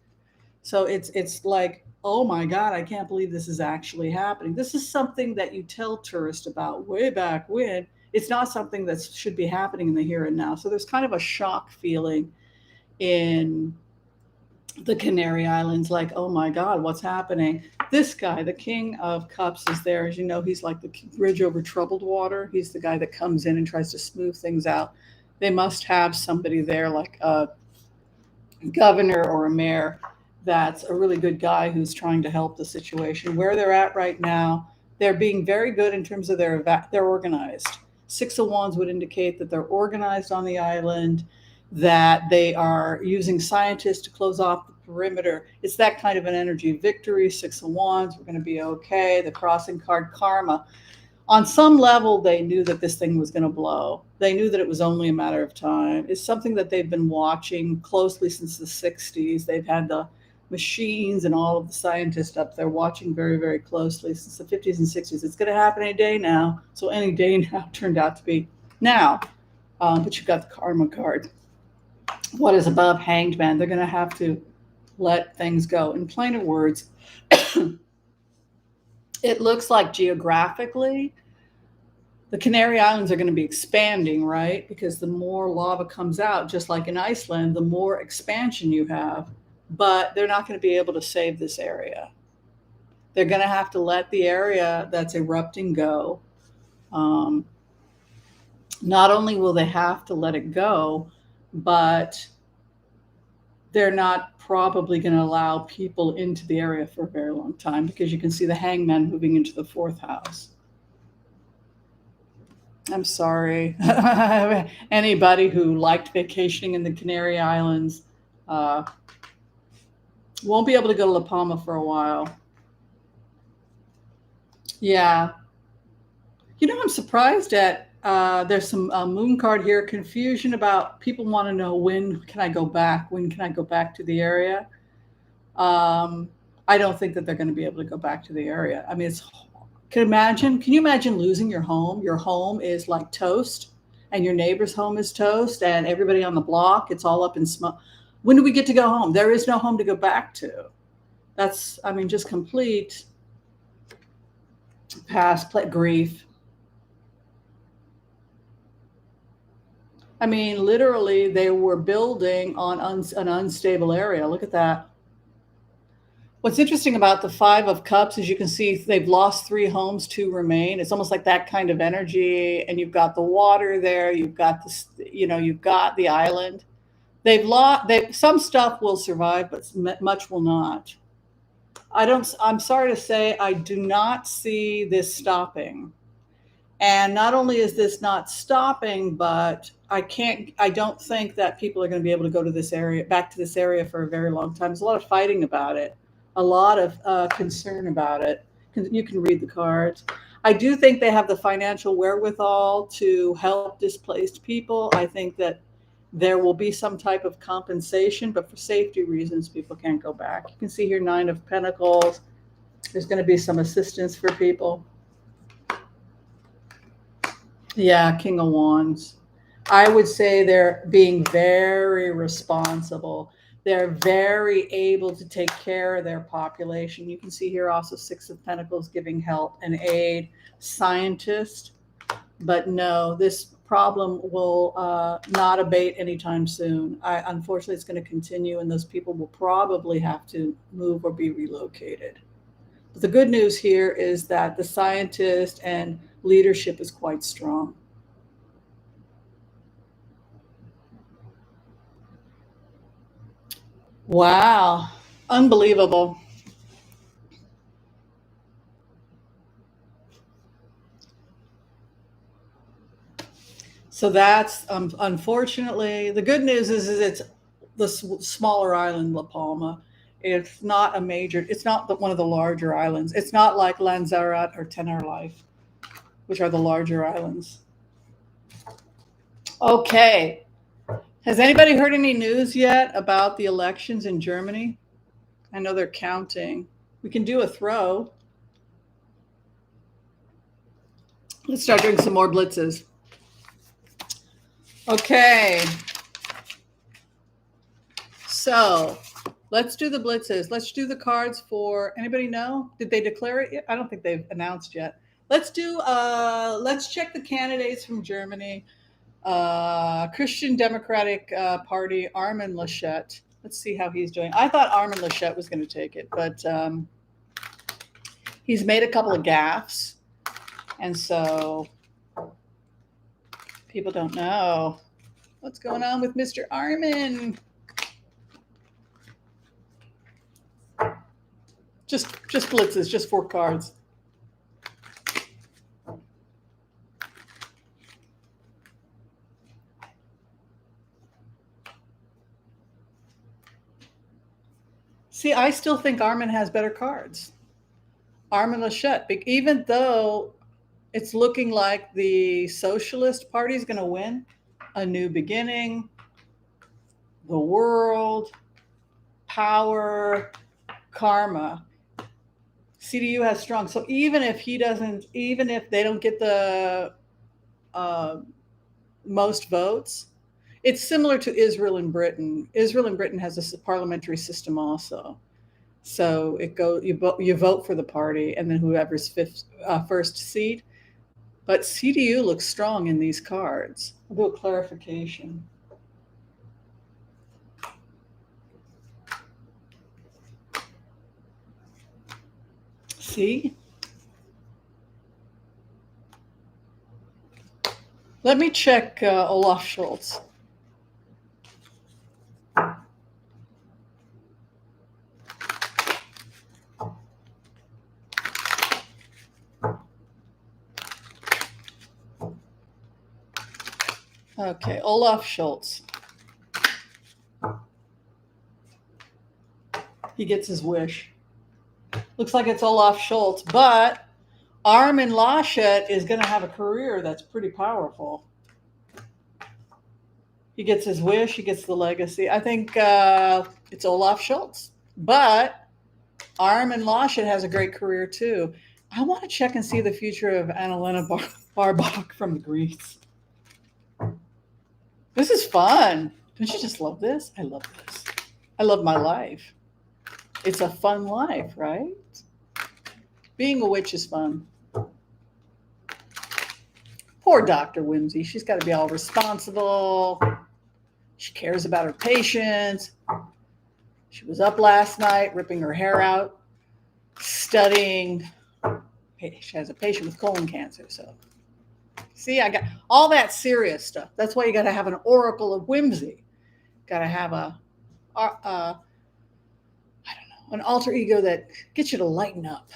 Speaker 1: So it's like, oh my God, I can't believe this is actually happening. This is something that you tell tourists about way back when. It's not something that should be happening in the here and now. So there's kind of a shock feeling in the Canary Islands, like, oh my God, what's happening? This guy, the King of Cups, is there. As you know, he's like the bridge over troubled water. He's the guy that comes in and tries to smooth things out. They must have somebody there, like a governor or a mayor, that's a really good guy who's trying to help the situation. Where they're at right now, they're being very good in terms of they're organized. 6 of Wands would indicate that they're organized on the island, that they are using scientists to close off the perimeter. It's that kind of an energy. Victory, 6 of Wands, we're going to be okay. The crossing card, karma. On some level, they knew that this thing was going to blow. They knew that it was only a matter of time. It's something that they've been watching closely since the 60s. They've had the machines and all of the scientists up there watching very, very closely since the 50s and 60s. It's going to happen any day now. So any day now turned out to be now. But you've got the karma card. What is above Hanged Man? They're going to have to let things go. In plainer words, it looks like geographically, the Canary Islands are going to be expanding, right? Because the more lava comes out, just like in Iceland, the more expansion you have. But they're not going to be able to save this area. They're going to have to let the area that's erupting go. Not only will they have to let it go, but they're not probably going to allow people into the area for a very long time, because you can see the Hangman moving into the 4th house. I'm sorry. Anybody who liked vacationing in the Canary Islands won't be able to go to La Palma for a while. Yeah. I'm surprised at, there's some moon card here, confusion about people want to know when can I go back? When can I go back to the area? I don't think that they're going to be able to go back to the area. I mean, can you imagine losing your home? Your home is like toast and your neighbor's home is toast and everybody on the block, it's all up in smoke. When do we get to go home? There is no home to go back to. That's, just complete grief. Literally, they were building on an unstable area. Look at that. What's interesting about the 5 of Cups is you can see they've lost 3 homes, 2 remain. It's almost like that kind of energy. And you've got the water there. You've got this, you've got the island. Some stuff will survive, but much will not. I'm sorry to say, I do not see this stopping. And not only is this not stopping, but I don't think that people are going to be able to go to back to this area for a very long time. There's a lot of fighting about it, a lot of concern about it. You can read the cards. I do think they have the financial wherewithal to help displaced people. I think that there will be some type of compensation, but for safety reasons, people can't go back. You can see here 9 of Pentacles. There's going to be some assistance for people. Yeah, King of Wands. I would say they're being very responsible. They're very able to take care of their population. You can see here also Six of Pentacles giving help and aid, scientist. But no, this problem will not abate anytime soon. Unfortunately, it's going to continue, and those people will probably have to move or be relocated. But the good news here is that the scientist and leadership is quite strong. Wow, unbelievable. So that's unfortunately the good news is it's the smaller island, La Palma. It's not a major. It's not one of the larger islands. It's not like Lanzarote or Tenerife, which are the larger islands. Okay. Has anybody heard any news yet about the elections in Germany? I know they're counting. We can do a throw. Let's start doing some more blitzes. Okay. So let's do the blitzes. Let's do the cards for anybody know? Did they declare it yet? I don't think they've announced yet. Let's check the candidates from Germany. Christian Democratic Party, Armin Laschet. Let's see how he's doing. I thought Armin Laschet was going to take it, but he's made a couple of gaffes. And so people don't know what's going on with Mr. Armin. Just blitzes, just 4 cards. See, I still think Armin has better cards. Armin Laschet, even though it's looking like the Socialist Party is going to win, a new beginning, the world, power, karma. CDU has strong. So even if they don't get the most votes, it's similar to Israel and Britain. Israel and Britain has a parliamentary system also. So you vote for the party, and then whoever's first seat. But CDU looks strong in these cards. I'll do a clarification. See? Let me check Olaf Scholz. Okay, Olaf Scholz. He gets his wish. Looks like it's Olaf Scholz, but Armin Laschet is going to have a career that's pretty powerful. He gets his wish, he gets the legacy. I think it's Olaf Scholz, but Armin Laschet has a great career too. I want to check and see the future of Annalena Baerbock from Greece. This is fun. Don't you just love this? I love this. I love my life. It's a fun life, right? Being a witch is fun. Poor Dr. Whimsy. She's got to be all responsible. She cares about her patients. She was up last night ripping her hair out, studying. She has a patient with colon cancer, so. See, I got all that serious stuff. That's why you got to have an Oracle of Whimsy. Got to have an alter ego that gets you to lighten up.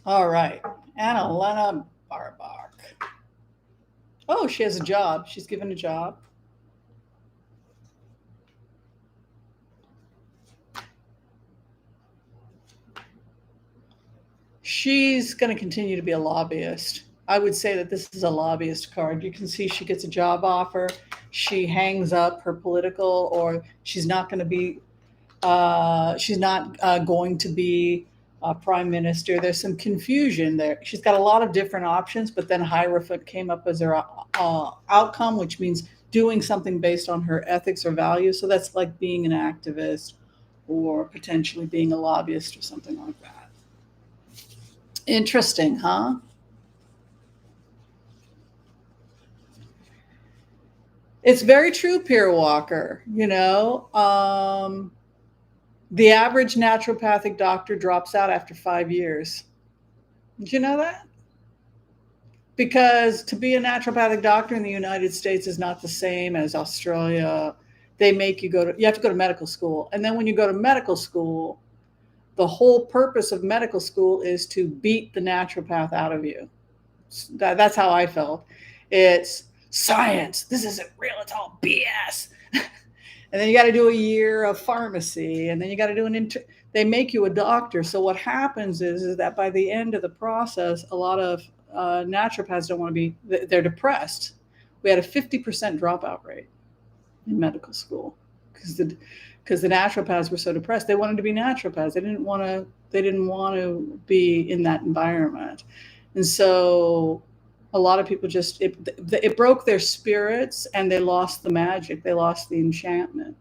Speaker 1: All right, Annalena Baerbock. Oh, she has a job. She's given a job. She's going to continue to be a lobbyist. I would say that this is a lobbyist card. You can see she gets a job offer. She hangs up her political, or she's not going to be prime minister. There's some confusion there. She's got a lot of different options, but then Hierophant came up as her outcome, which means doing something based on her ethics or values. So that's like being an activist or potentially being a lobbyist or something like that. Interesting, huh? It's very true, Pierre Walker. The average naturopathic doctor drops out after 5 years. Did you know that? Because to be a naturopathic doctor in the United States is not the same as Australia. They make you you have to go to medical school. And then when you go to medical school, the whole purpose of medical school is to beat the naturopath out of you. That's how I felt. It's science. This isn't real. It's all BS. And then you got to do a year of pharmacy, and then you got to do they make you a doctor. So what happens is that by the end of the process, a lot of naturopaths don't want to they're depressed. We had a 50% dropout rate in medical school because the naturopaths were so depressed. They wanted to be naturopaths. They didn't want to be in that environment. And so a lot of people it broke their spirits, and they lost the magic. They lost the enchantment.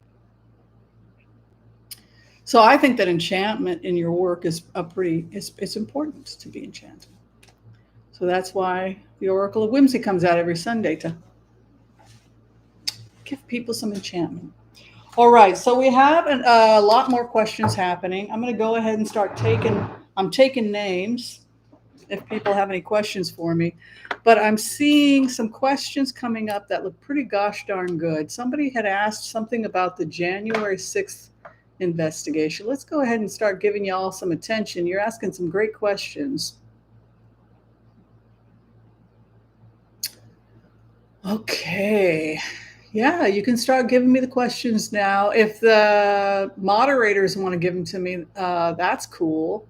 Speaker 1: So I think that enchantment in your work is it's important to be enchanted. So that's why the Oracle of Whimsy comes out every Sunday to give people some enchantment. All right, so we have a lot more questions happening. I'm going to go ahead and start taking names if people have any questions for me. But I'm seeing some questions coming up that look pretty gosh darn good. Somebody had asked something about the January 6th investigation. Let's go ahead and start giving y'all some attention. You're asking some great questions. Okay. Yeah, you can start giving me the questions now. If the moderators want to give them to me, that's cool.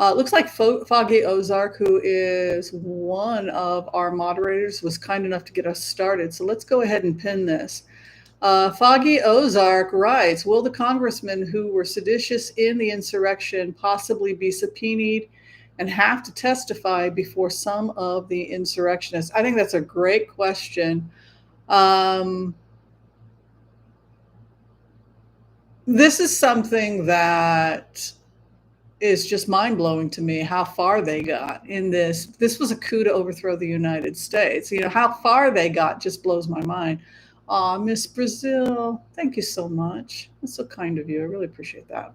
Speaker 1: It looks like Foggy Ozark, who is one of our moderators, was kind enough to get us started. So let's go ahead and pin this. Foggy Ozark writes, will the congressmen who were seditious in the insurrection possibly be subpoenaed and have to testify before some of the insurrectionists? I think that's a great question. This is something that is just mind-blowing to me, how far they got in this. This was a coup to overthrow the United States. How far they got just blows my mind. Miss Brazil, thank you so much. That's so kind of you. I really appreciate that.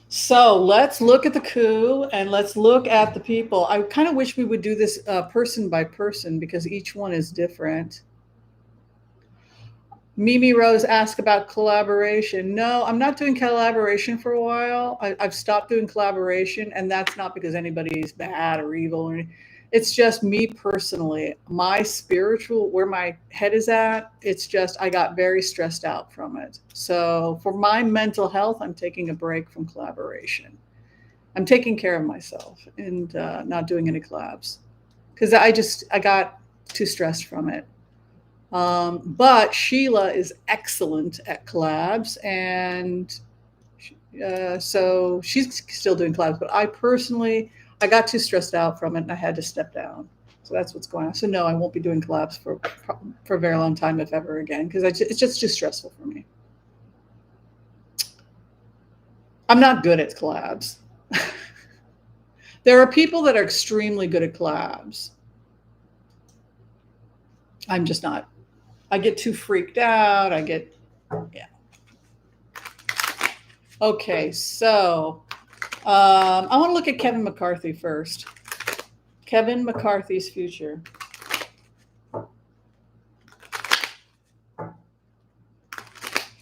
Speaker 1: So let's look at the coup and let's look at the people. I kind of wish we would do this person by person because each one is different. Mimi Rose asked about collaboration. No, I'm not doing collaboration for a while. I've stopped doing collaboration, and that's not because anybody's bad or evil or anything. It's just me personally, my spiritual, where my head is at, it's just I got very stressed out from it. So for my mental health, I'm taking a break from collaboration. I'm taking care of myself and not doing any collabs because I got too stressed from it. But Sheila is excellent at collabs, and so she's still doing collabs. But I got too stressed out from it, and I had to step down. So that's what's going on. So no, I won't be doing collabs for a very long time, if ever again, because it's just too stressful for me. I'm not good at collabs. There are people that are extremely good at collabs. I'm just not. I get too freaked out. Yeah. Okay, so I want to look at Kevin McCarthy first. Kevin McCarthy's future.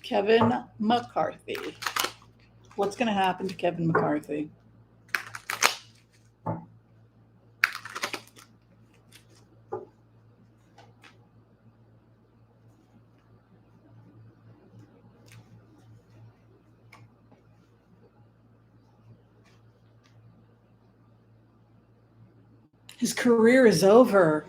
Speaker 1: Kevin McCarthy. What's going to happen to Kevin McCarthy? His career is over.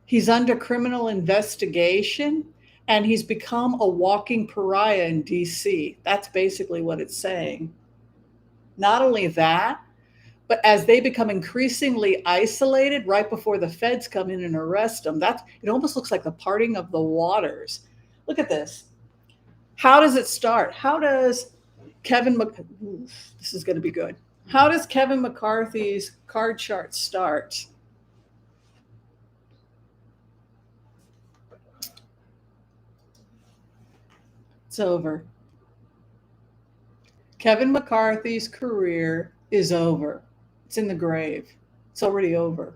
Speaker 1: He's under criminal investigation. And he's become a walking pariah in DC. That's basically what it's saying. Not only that, but as they become increasingly isolated right before the feds come in and arrest them, it almost looks like the parting of the waters. Look at this. How does it start? How does this is going to be good. How does Kevin McCarthy's card chart start? It's over. Kevin McCarthy's career is over. It's in the grave. It's already over.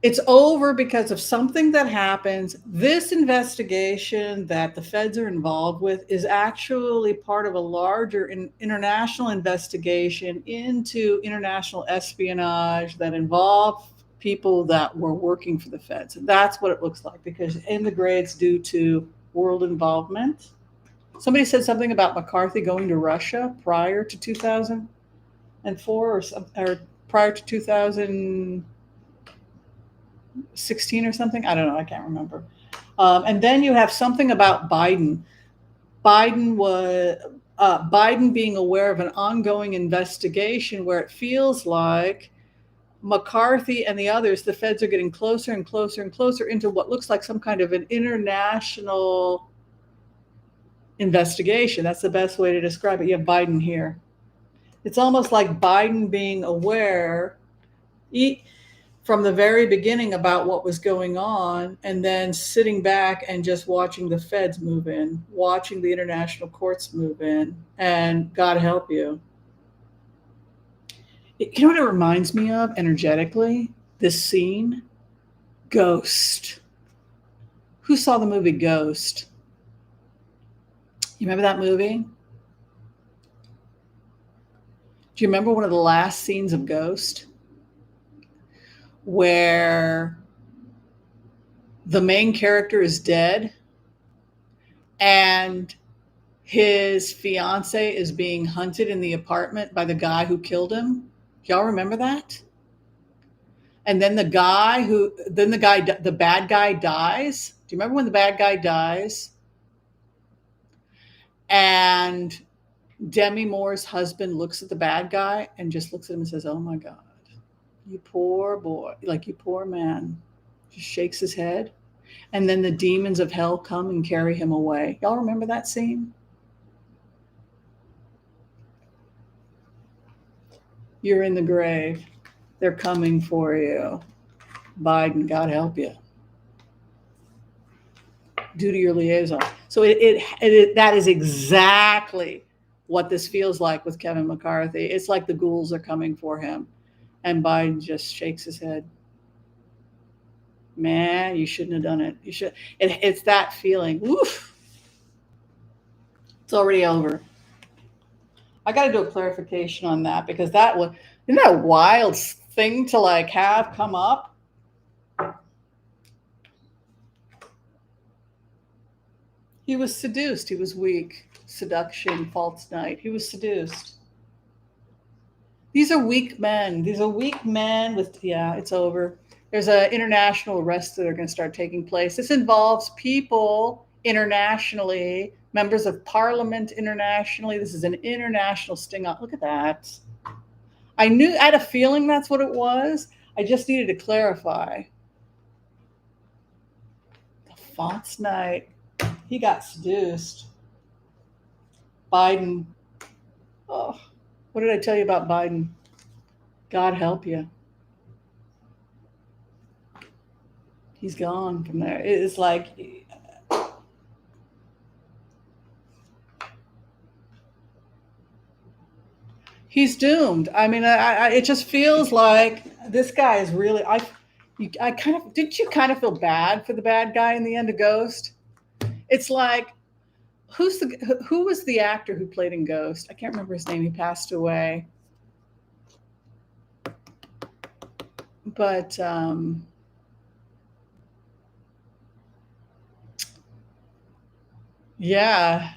Speaker 1: It's over because of something that happens. This investigation that the feds are involved with is actually part of a larger international investigation into international espionage that involved people that were working for the feds. And that's what it looks like, because in the grades due to world involvement. Somebody said something about McCarthy going to Russia prior to 2004 or prior to 2016 or something. I don't know. I can't remember. And then you have something about Biden. Biden being aware of an ongoing investigation where it feels like McCarthy and the others, the feds are getting closer and closer and closer into what looks like some kind of an international investigation. That's the best way to describe it. You have Biden here. It's almost like Biden being aware from the very beginning about what was going on, and then sitting back and just watching the feds move in, watching the international courts move in, and God help you. You know what it reminds me of energetically? This scene? Ghost. Who saw the movie Ghost? You remember that movie? Do you remember one of the last scenes of Ghost? Where the main character is dead and his fiance is being hunted in the apartment by the guy who killed him. Y'all remember that? And then the bad guy dies. Do you remember when the bad guy dies? And Demi Moore's husband looks at the bad guy and just looks at him and says, "Oh my God, you poor boy, like you poor man." Just shakes his head. And then the demons of hell come and carry him away. Y'all remember that scene? You're in the grave. They're coming for you. Biden, God help you. Due to your liaison. So that is exactly what this feels like with Kevin McCarthy. It's like the ghouls are coming for him. And Biden just shakes his head. Man, you shouldn't have done it. You should. It's that feeling. Oof. It's already over. I got to do a clarification on that, because isn't that a wild thing to like have come up? He was seduced. He was weak. Seduction, false night. He was seduced. These are weak men. These are weak men it's over. There's an international arrests that are going to start taking place. This involves people internationally, members of parliament internationally. This is an international sting up. Look at that. I had a feeling that's what it was. I just needed to clarify. The false night. He got seduced. Biden. Oh, what did I tell you about Biden? God help you. He's gone from there. It's like he's doomed. I mean, it just feels like this guy is really. Didn't you kind of feel bad for the bad guy in the end of Ghost? It's like, who was the actor who played in Ghost? I can't remember his name. He passed away. But yeah,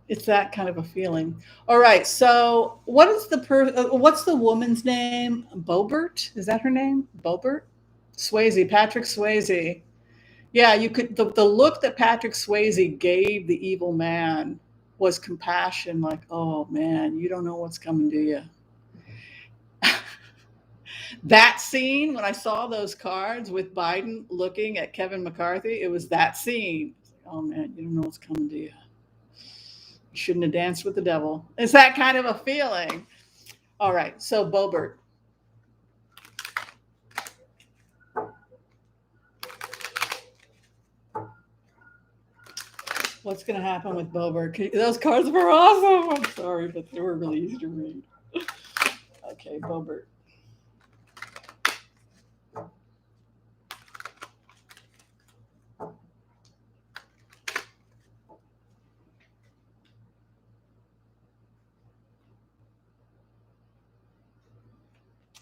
Speaker 1: it's that kind of a feeling. All right, so what's the woman's name? Bobert? Is that her name? Bobert? Swayze, Patrick Swayze. Yeah, you could the look that Patrick Swayze gave the evil man was compassion, like, oh man, you don't know what's coming to you. That scene when I saw those cards with Biden looking at Kevin McCarthy, it was that scene. Oh man, you don't know what's coming to you. You shouldn't have danced with the devil. It's that kind of a feeling. All right, so Bobert. What's going to happen with Bobert? Those cards were awesome. I'm sorry, but they were really easy to read. Okay, Bobert.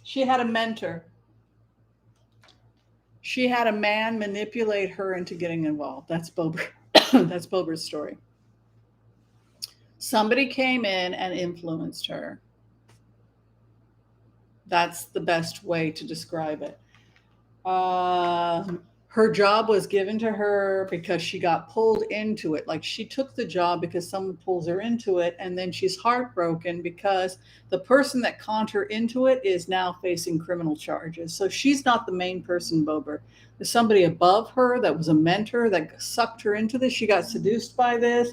Speaker 1: She had a mentor. She had a man manipulate her into getting involved. That's Bobert. That's Bobert's story. Somebody came in and influenced her. That's the best way to describe it. Her job was given to her because she got pulled into it. Like, she took the job because someone pulls her into it, and then she's heartbroken because the person that conned her into it is now facing criminal charges. So she's not the main person, Bober. There's somebody above her that was a mentor that sucked her into this. She got seduced by this.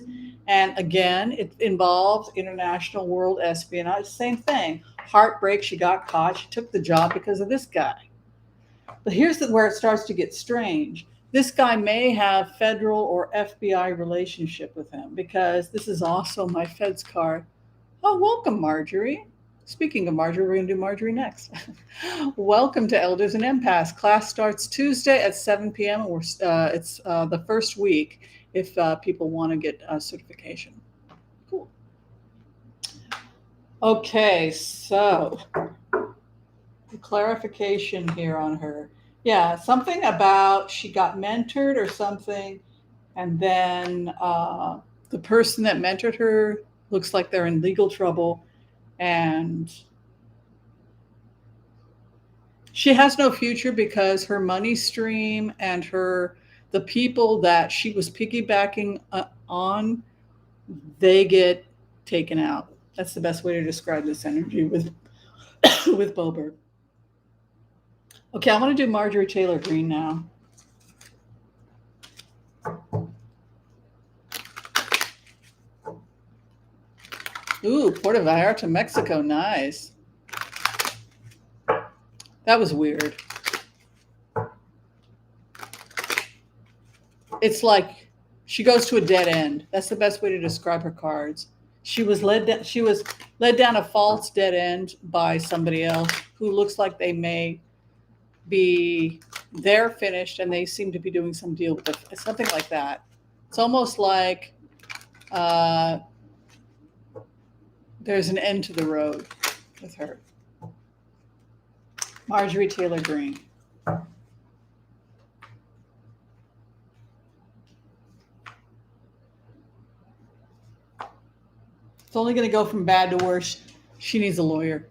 Speaker 1: And again, it involves international world espionage. Same thing. Heartbreak. She got caught. She took the job because of this guy. But here's where it starts to get strange. This guy may have federal or FBI relationship with him, because this is also my Feds card. Oh, welcome, Marjorie. Speaking of Marjorie, we're going to do Marjorie next. Welcome to Elders and Empaths. Class starts Tuesday at 7 p.m. It's the first week if people want to get a certification. Cool. Okay, so the clarification here on her. Yeah, something about she got mentored or something, and then the person that mentored her looks like they're in legal trouble, and she has no future because her money stream and the people that she was piggybacking on, they get taken out. That's the best way to describe this energy with with Bober. Okay, I want to do Marjorie Taylor Greene now. Ooh, Puerto Vallarta, Mexico. Nice. That was weird. It's like she goes to a dead end. That's the best way to describe her cards. She was led down a false dead end by somebody else who looks like they may be they're finished and they seem to be doing some deal with it. Something like that. It's almost like there's an end to the road with her. Marjorie Taylor Greene. It's only going to go from bad to worse. She needs a lawyer.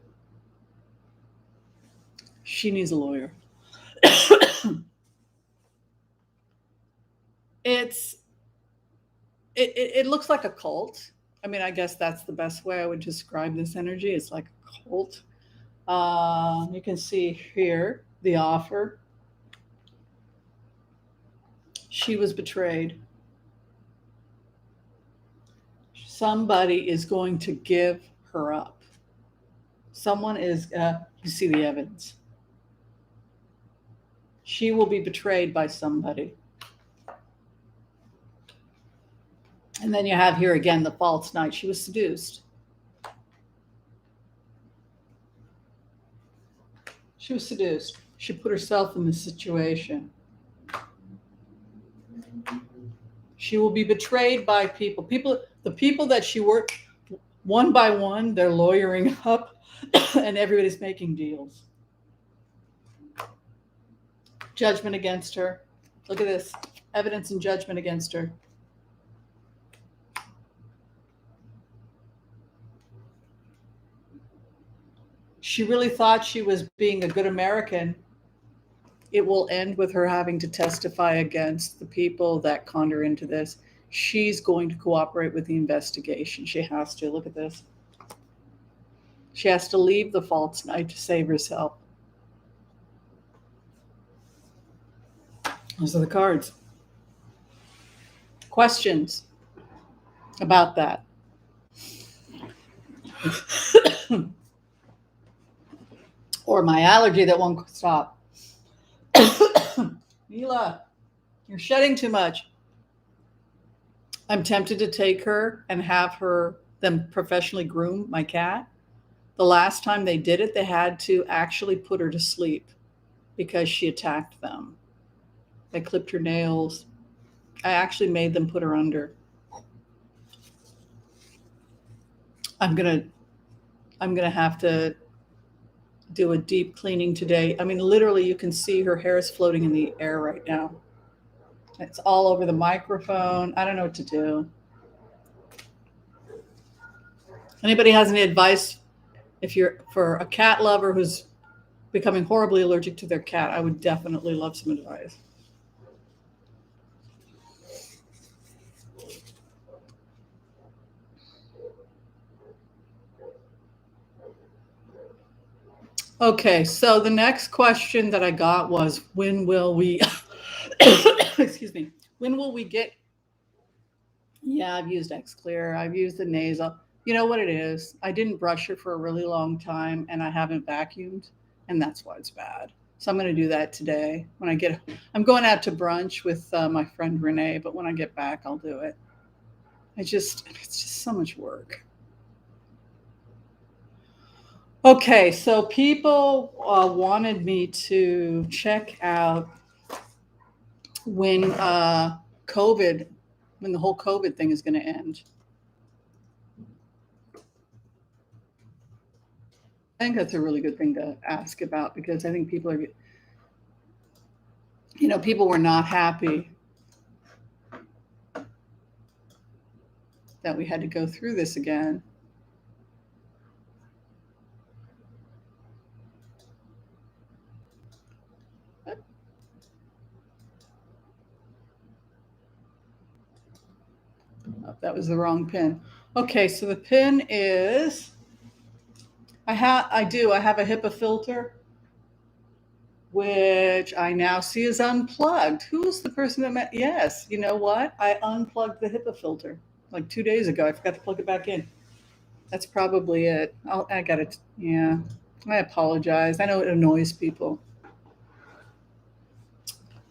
Speaker 1: She needs a lawyer. It looks like a cult. I mean, I guess that's the best way I would describe this energy. It's like a cult. You can see here the offer. She was betrayed. Somebody is going to give her up. Someone is, you see the evidence. She will be betrayed by somebody. And then you have here again the false knight. She was seduced. She was seduced. She put herself in this situation. She will be betrayed by people. The people that she worked, one by one, they're lawyering up, and everybody's making deals. Judgment against her. Look at this. Evidence and judgment against her. She really thought she was being a good American, it will end with her having to testify against the people that conned her into this. She's going to cooperate with the investigation. She has to. Look at this. She has to leave the false knight to save herself. Those are the cards. Questions about that? Or my allergy that won't stop. Mila, you're shedding too much. I'm tempted to take her and have them professionally groom my cat. The last time they did it, they had to actually put her to sleep because she attacked them. They clipped her nails. I actually made them put her under. I'm gonna have to do a deep cleaning today. I mean, literally, you can see her hair is floating in the air right now. It's all over the microphone. I don't know what to do. Anybody has any advice? If you're for a cat lover who's becoming horribly allergic to their cat, I would definitely love some advice. Okay, so the next question that I got was, when will we, excuse me, when will we get, yeah, I've used X-Clear, I've used the nasal. You know what it is? I didn't brush her for a really long time and I haven't vacuumed, and that's why it's bad. So I'm going to do that today. I'm going out to brunch with my friend Renee, but when I get back, I'll do it. It's just so much work. Okay, so people wanted me to check out when when the whole COVID thing is going to end. I think that's a really good thing to ask about, because I think people were not happy that we had to go through this again. Oh, that was the wrong pin. Okay, so the pin is, I have a HIPAA filter, which I now see is unplugged. Who's the person that met? Yes, you know what? I unplugged the HIPAA filter like 2 days ago. I forgot to plug it back in. That's probably it. I got it. Yeah, I apologize. I know it annoys people.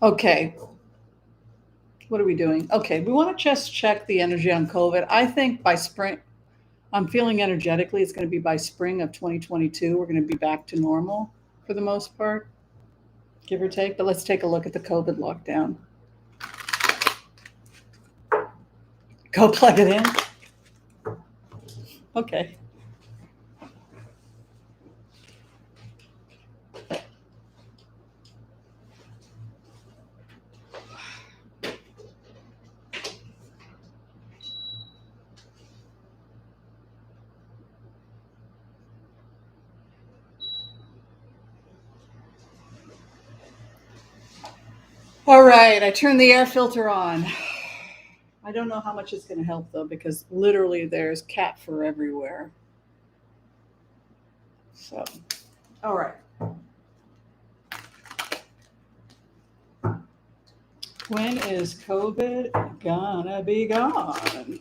Speaker 1: Okay. What are we doing? Okay, we want to just check the energy on COVID. I think by spring, I'm feeling energetically, it's going to be by spring of 2022, we're going to be back to normal for the most part, give or take. But let's take a look at the COVID lockdown. Go plug it in. Okay. All right, I turned the air filter on. I don't know how much it's going to help though, because literally there's cat fur everywhere. So, all right. When is COVID gonna be gone?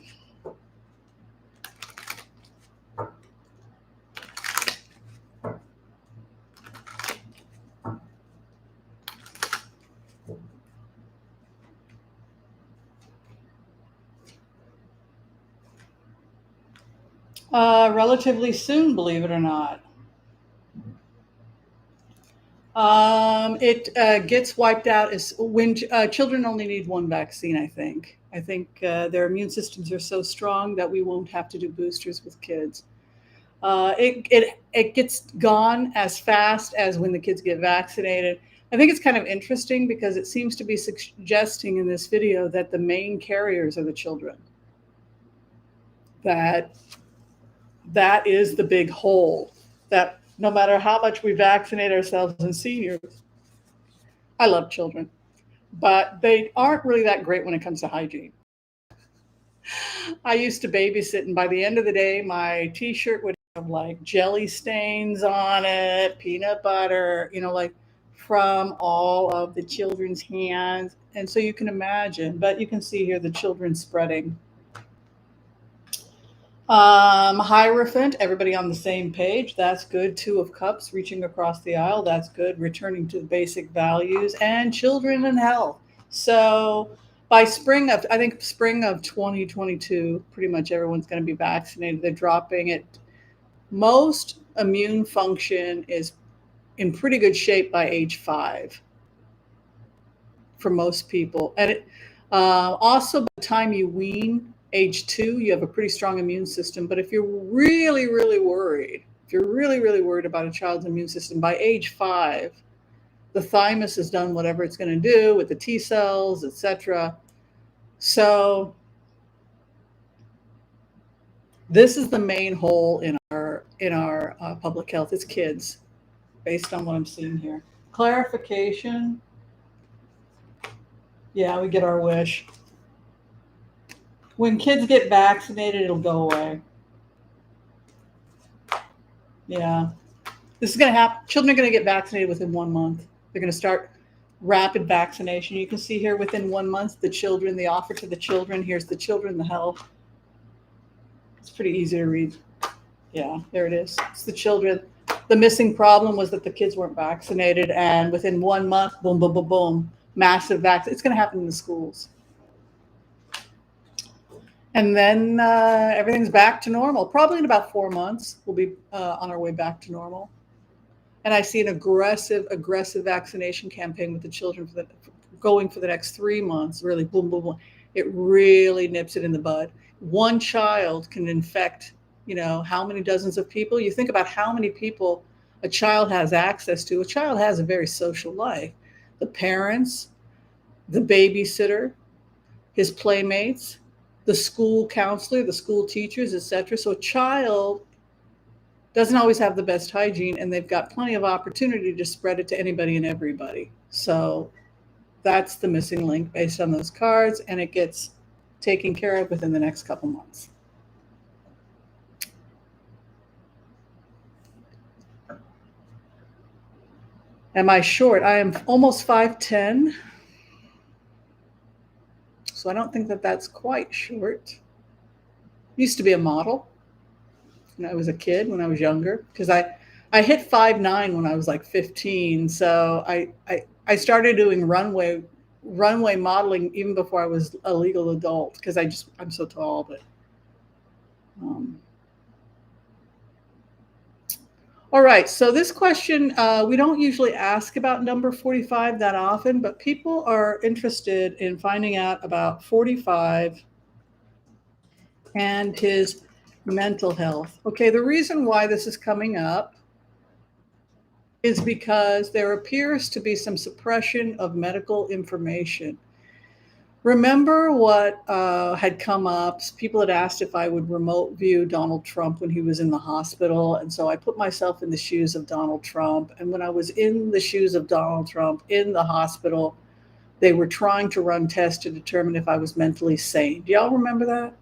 Speaker 1: Relatively soon, believe it or not. It gets wiped out when children only need one vaccine, I think. I think their immune systems are so strong that we won't have to do boosters with kids. It gets gone as fast as when the kids get vaccinated. I think it's kind of interesting because it seems to be suggesting in this video that the main carriers are the children. That is the big hole, that no matter how much we vaccinate ourselves and seniors, I love children, but they aren't really that great when it comes to hygiene. I used to babysit, and by the end of the day, my t-shirt would have like jelly stains on it, peanut butter, like from all of the children's hands. And so you can imagine, but you can see here the children spreading. Hierophant, everybody on the same page. That's good. Two of Cups, reaching across the aisle. That's good. Returning to the basic values and children and health. So by I think spring of 2022, pretty much everyone's going to be vaccinated. They're dropping it. Most immune function is in pretty good shape by age 5 for most people. And also, by the time you wean, age 2, you have a pretty strong immune system. But if you're really, really worried, about a child's immune system, by age 5, the thymus has done whatever it's going to do with the T cells, etc. So this is the main hole in our public health. It's kids, based on what I'm seeing here. Clarification. Yeah, we get our wish. When kids get vaccinated, it'll go away. Yeah. This is going to happen. Children are going to get vaccinated within 1 month. They're going to start rapid vaccination. You can see here within 1 month, the offer to the children. Here's the children, the health. It's pretty easy to read. Yeah, there it is. It's the children. The missing problem was that the kids weren't vaccinated. And within 1 month, boom, boom, boom, boom, massive vaccine. It's going to happen in the schools. And then everything's back to normal. Probably in about 4 months, we'll be on our way back to normal. And I see an aggressive vaccination campaign with the children going for the next 3 months. Really, boom, boom, boom. It really nips it in the bud. One child can infect, how many dozens of people? You think about how many people a child has access to. A child has a very social life. The parents, the babysitter, his playmates, the school counselor, the school teachers, etc. So a child doesn't always have the best hygiene, and they've got plenty of opportunity to spread it to anybody and everybody. So that's the missing link based on those cards, and it gets taken care of within the next couple months. Am I short? I am almost 5'10". So I don't think that that's quite short. Used to be a model when I was a kid, when I was younger, because I hit 5'9" when I was like 15. So I started doing runway modeling even before I was a legal adult, because I'm so tall. But all right, so this question, we don't usually ask about number 45 that often, but people are interested in finding out about 45 and his mental health. Okay, the reason why this is coming up is because there appears to be some suppression of medical information. Remember what had come up? People had asked if I would remote view Donald Trump when he was in the hospital. And so I put myself in the shoes of Donald Trump. And when I was in the shoes of Donald Trump in the hospital, they were trying to run tests to determine if I was mentally sane. Do y'all remember that?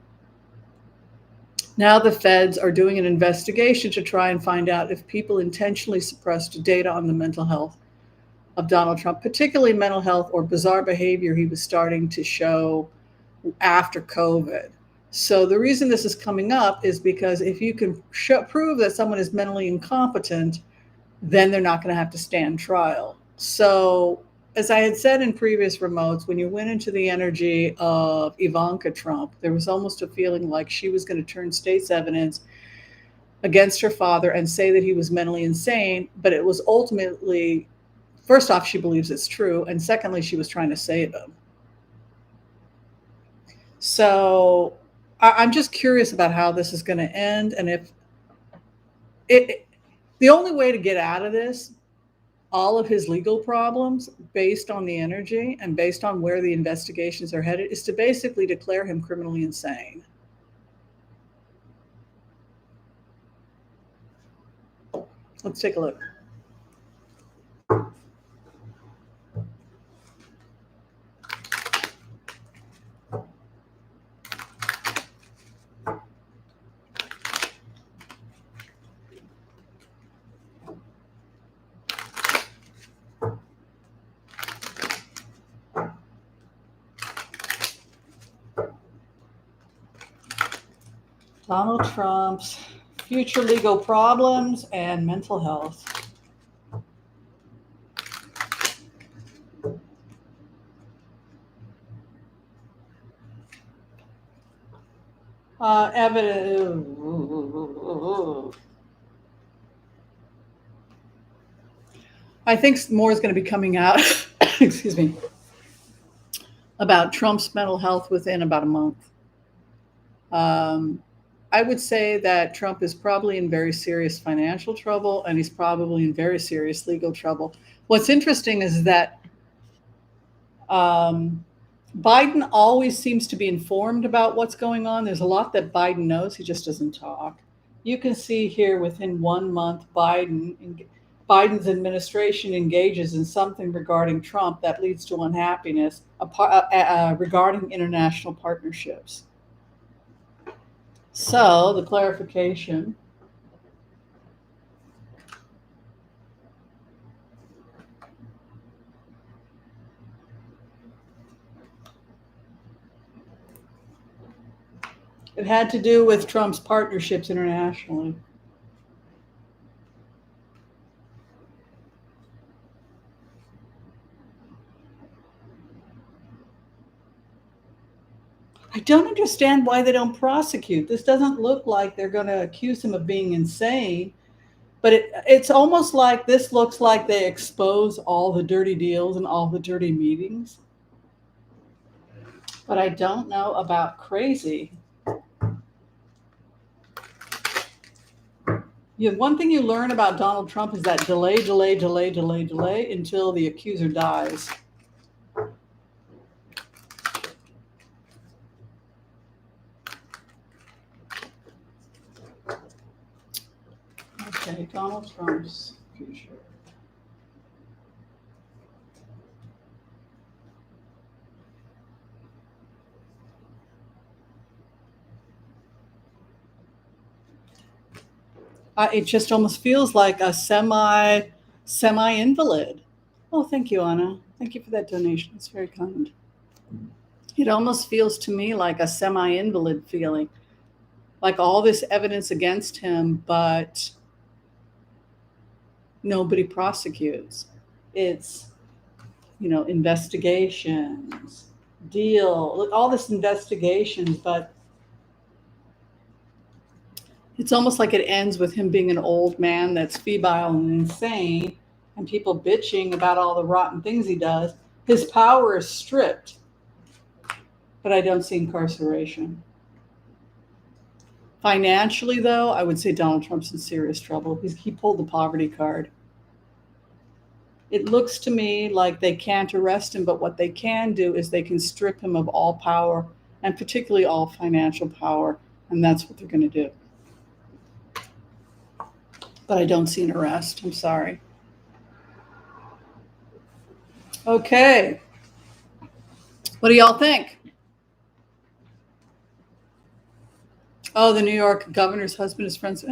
Speaker 1: Now the feds are doing an investigation to try and find out if people intentionally suppressed data on the mental health of Donald Trump, particularly mental health or bizarre behavior he was starting to show after COVID. So the reason this is coming up is because if you can prove that someone is mentally incompetent, then they're not going to have to stand trial. So as I had said in previous remotes, when you went into the energy of Ivanka Trump, there was almost a feeling like she was going to turn state's evidence against her father and say that he was mentally insane. But it was ultimately, first off, she believes it's true. And secondly, she was trying to save him. So I'm just curious about how this is going to end. And if the only way to get out of this, all of his legal problems based on the energy and based on where the investigations are headed, is to basically declare him criminally insane. Let's take a look. Donald Trump's future legal problems and mental health. Evidence. I think more is going to be coming out, excuse me, about Trump's mental health within about a month. I would say that Trump is probably in very serious financial trouble and he's probably in very serious legal trouble. What's interesting is that Biden always seems to be informed about what's going on. There's a lot that Biden knows, he just doesn't talk. You can see here within 1 month, Biden's administration engages in something regarding Trump that leads to unhappiness regarding international partnerships. So the clarification. It had to do with Trump's partnerships internationally. I don't understand why they don't prosecute. This doesn't look like they're going to accuse him of being insane, but it's almost like this looks like they expose all the dirty deals and all the dirty meetings. But I don't know about crazy. One thing you learn about Donald Trump is that delay until the accuser dies. Okay, Donald Trump's future. It just almost feels like a semi invalid. Oh, thank you, Anna. Thank you for that donation. It's very kind. It almost feels to me like a semi invalid feeling, like all this evidence against him, but nobody prosecutes. It's, investigations, all this investigations, but it's almost like it ends with him being an old man that's febrile and insane and people bitching about all the rotten things he does. His power is stripped, but I don't see incarceration. Financially, though, I would say Donald Trump's in serious trouble. He pulled the poverty card. It looks to me like they can't arrest him, but what they can do is they can strip him of all power, and particularly all financial power, and that's what they're going to do. But I don't see an arrest. I'm sorry. Okay. What do y'all think? Oh, the New York governor's husband is friends.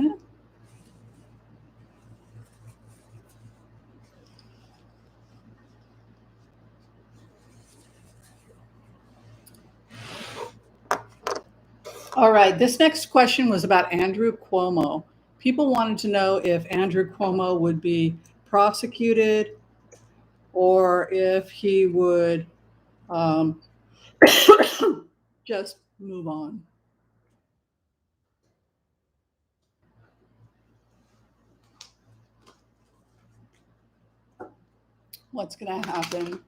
Speaker 1: All right. This next question was about Andrew Cuomo. People wanted to know if Andrew Cuomo would be prosecuted or if he would just move on. What's going to happen?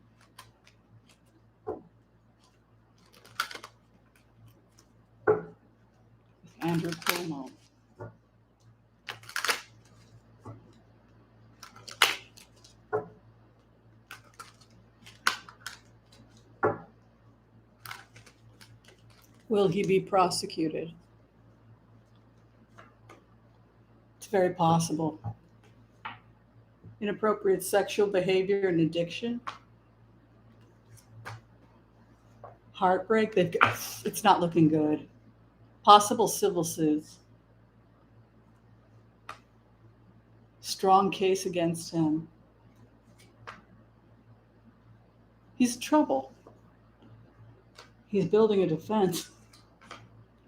Speaker 1: Andrew Cuomo. Will he be prosecuted? It's very possible. Inappropriate sexual behavior and addiction. Heartbreak. It's not looking good. Possible civil suits. Strong case against him. He's in trouble. He's building a defense.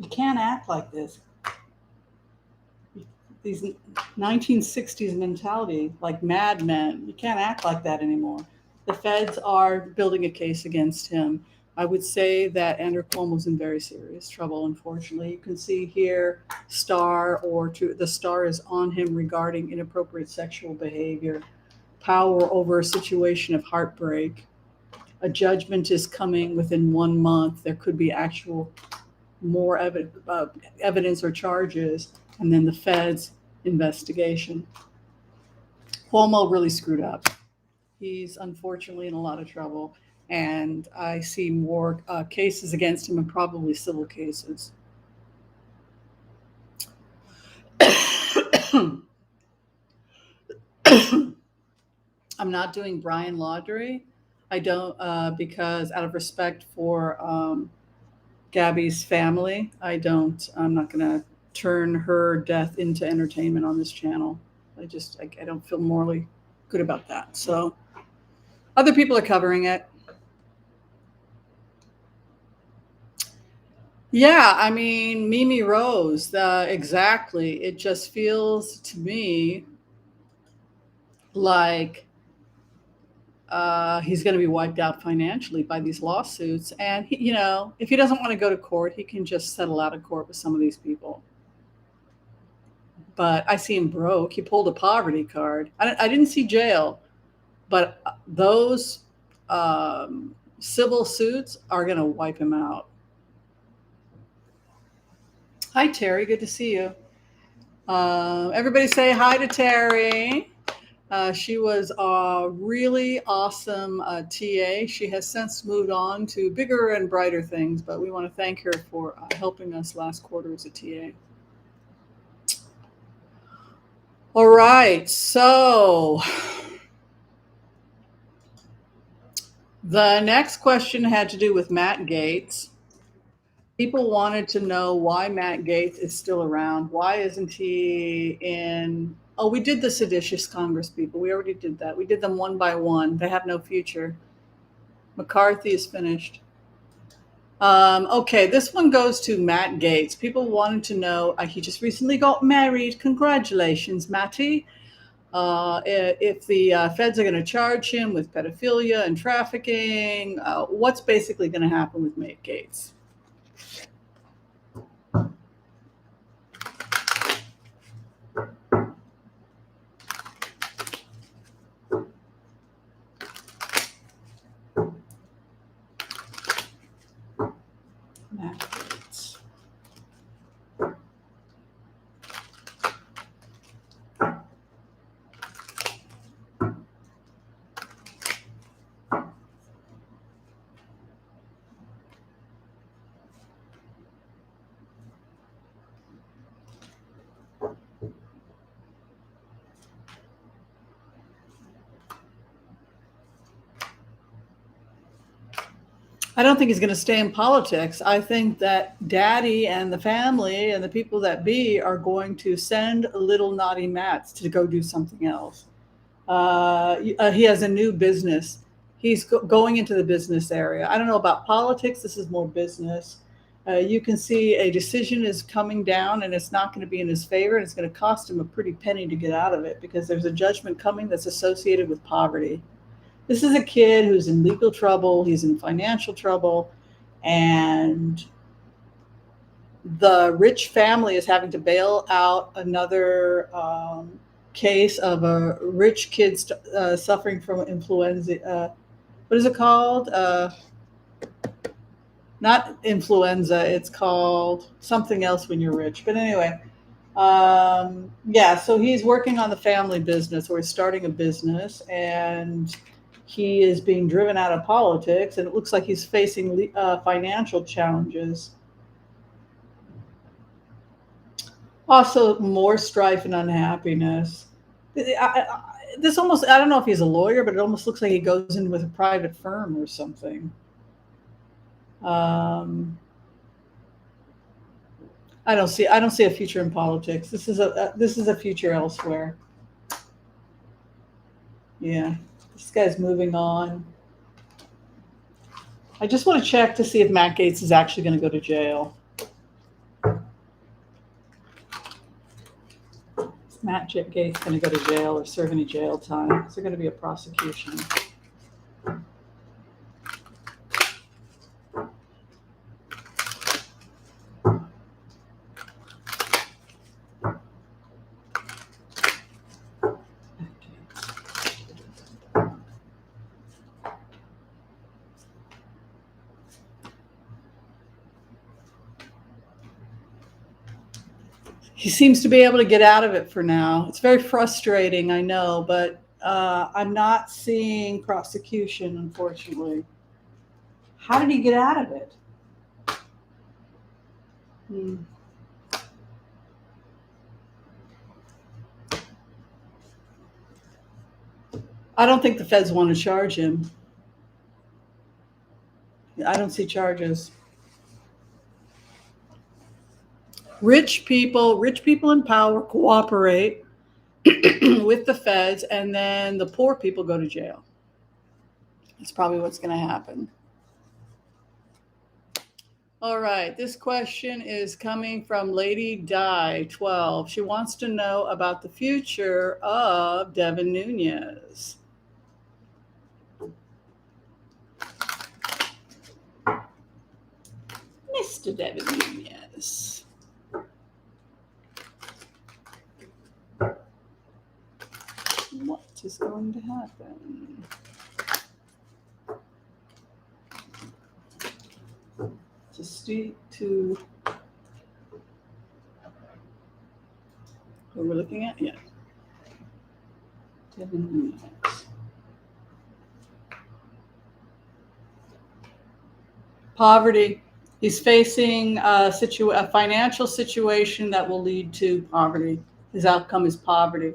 Speaker 1: You can't act like this. these 1960s mentality, like Mad Men. You can't act like that anymore. The feds are building a case against him. I would say that Andrew Cuomo's in very serious trouble, unfortunately. You can see here, the star is on him regarding inappropriate sexual behavior, power over a situation of heartbreak. A judgment is coming within 1 month. There could be actual more evidence or charges, and then the feds investigation. Cuomo really screwed up. He's unfortunately in a lot of trouble, and I see more cases against him, and probably civil cases. I'm not doing Brian Laundrie. I don't because out of respect for Gabby's family, I'm not going to turn her death into entertainment on this channel. I don't feel morally good about that. So other people are covering it. Yeah, I mean, Mimi Rose, exactly. It just feels to me like he's going to be wiped out financially by these lawsuits. And, if he doesn't want to go to court, he can just settle out of court with some of these people. But I see him broke. He pulled a poverty card. I didn't see jail, but those civil suits are going to wipe him out. Hi, Terry. Good to see you. Everybody say hi to Terry. She was a really awesome TA. She has since moved on to bigger and brighter things, but we want to thank her for helping us last quarter as a TA. All right, so the next question had to do with Matt Gaetz. People wanted to know why Matt Gaetz is still around. Why isn't he in? Oh, we did the seditious Congress people. We already did that. We did them one by one. They have no future. McCarthy is finished. Okay, this one goes to Matt Gaetz. People wanted to know, he just recently got married. Congratulations, Matty. If the feds are going to charge him with pedophilia and trafficking, what's basically going to happen with Matt Gaetz? Matt Gaetz. I don't think he's going to stay in politics. I think that Daddy and the family and the people that be are going to send little naughty Matts to go do something else. He has a new business. He's going into the business area. I don't know about politics. This is more business. You can see a decision is coming down, and it's not going to be in his favor. And it's going to cost him a pretty penny to get out of it, because there's a judgment coming that's associated with poverty. This is a kid who's in legal trouble. He's in financial trouble. And the rich family is having to bail out another case of a rich kid suffering from influenza. What is it called? Not influenza. It's called something else when you're rich. But anyway, so he's working on the family business, or he's starting a business, and he is being driven out of politics, and it looks like he's facing financial challenges. Also, more strife and unhappiness. This almost, I don't know if he's a lawyer, but it almost looks like he goes in with a private firm or something. I don't see a future in politics. This is a future elsewhere. Yeah, this guy's moving on. I just want to check to see if Matt Gaetz is actually going to go to jail. Matt Gaetz going to go to jail or serve any jail time? Is there going to be a prosecution? He seems to be able to get out of it for now. It's very frustrating, I know, but I'm not seeing prosecution, unfortunately. How did he get out of it? I don't think the feds want to charge him. I don't see charges. Rich people in power cooperate with the feds, and then the poor people go to jail. That's probably what's going to happen. All right, this question is coming from Lady Di 12. She wants to know about the future of Devin Nunez. Mr. Devin Nunez. What is going to happen? To who we're looking at? Yeah. Devin Nunez. Poverty. He's facing a financial situation that will lead to poverty. His outcome is poverty.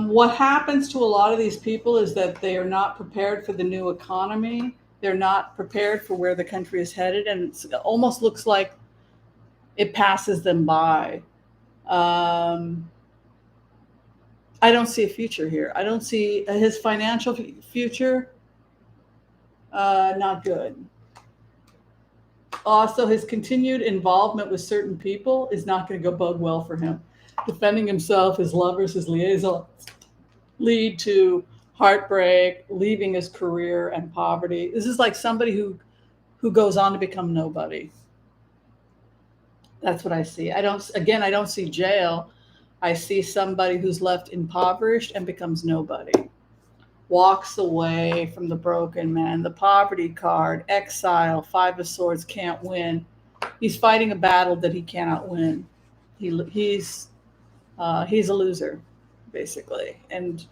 Speaker 1: What happens to a lot of these people is that they are not prepared for the new economy. They're not prepared for where the country is headed, and it almost looks like it passes them by. I don't see a future here. I don't see his financial future. Not good. Also, his continued involvement with certain people is not going to go bode well for him. Defending himself, his lovers, his liaisons lead to heartbreak, leaving his career, and poverty. This is like somebody who goes on to become nobody. That's what I see. I don't see jail. I see somebody who's left impoverished and becomes nobody. Walks away from the broken man, the poverty card, exile, 5 of Swords, can't win. He's fighting a battle that he cannot win. He's a loser, basically, and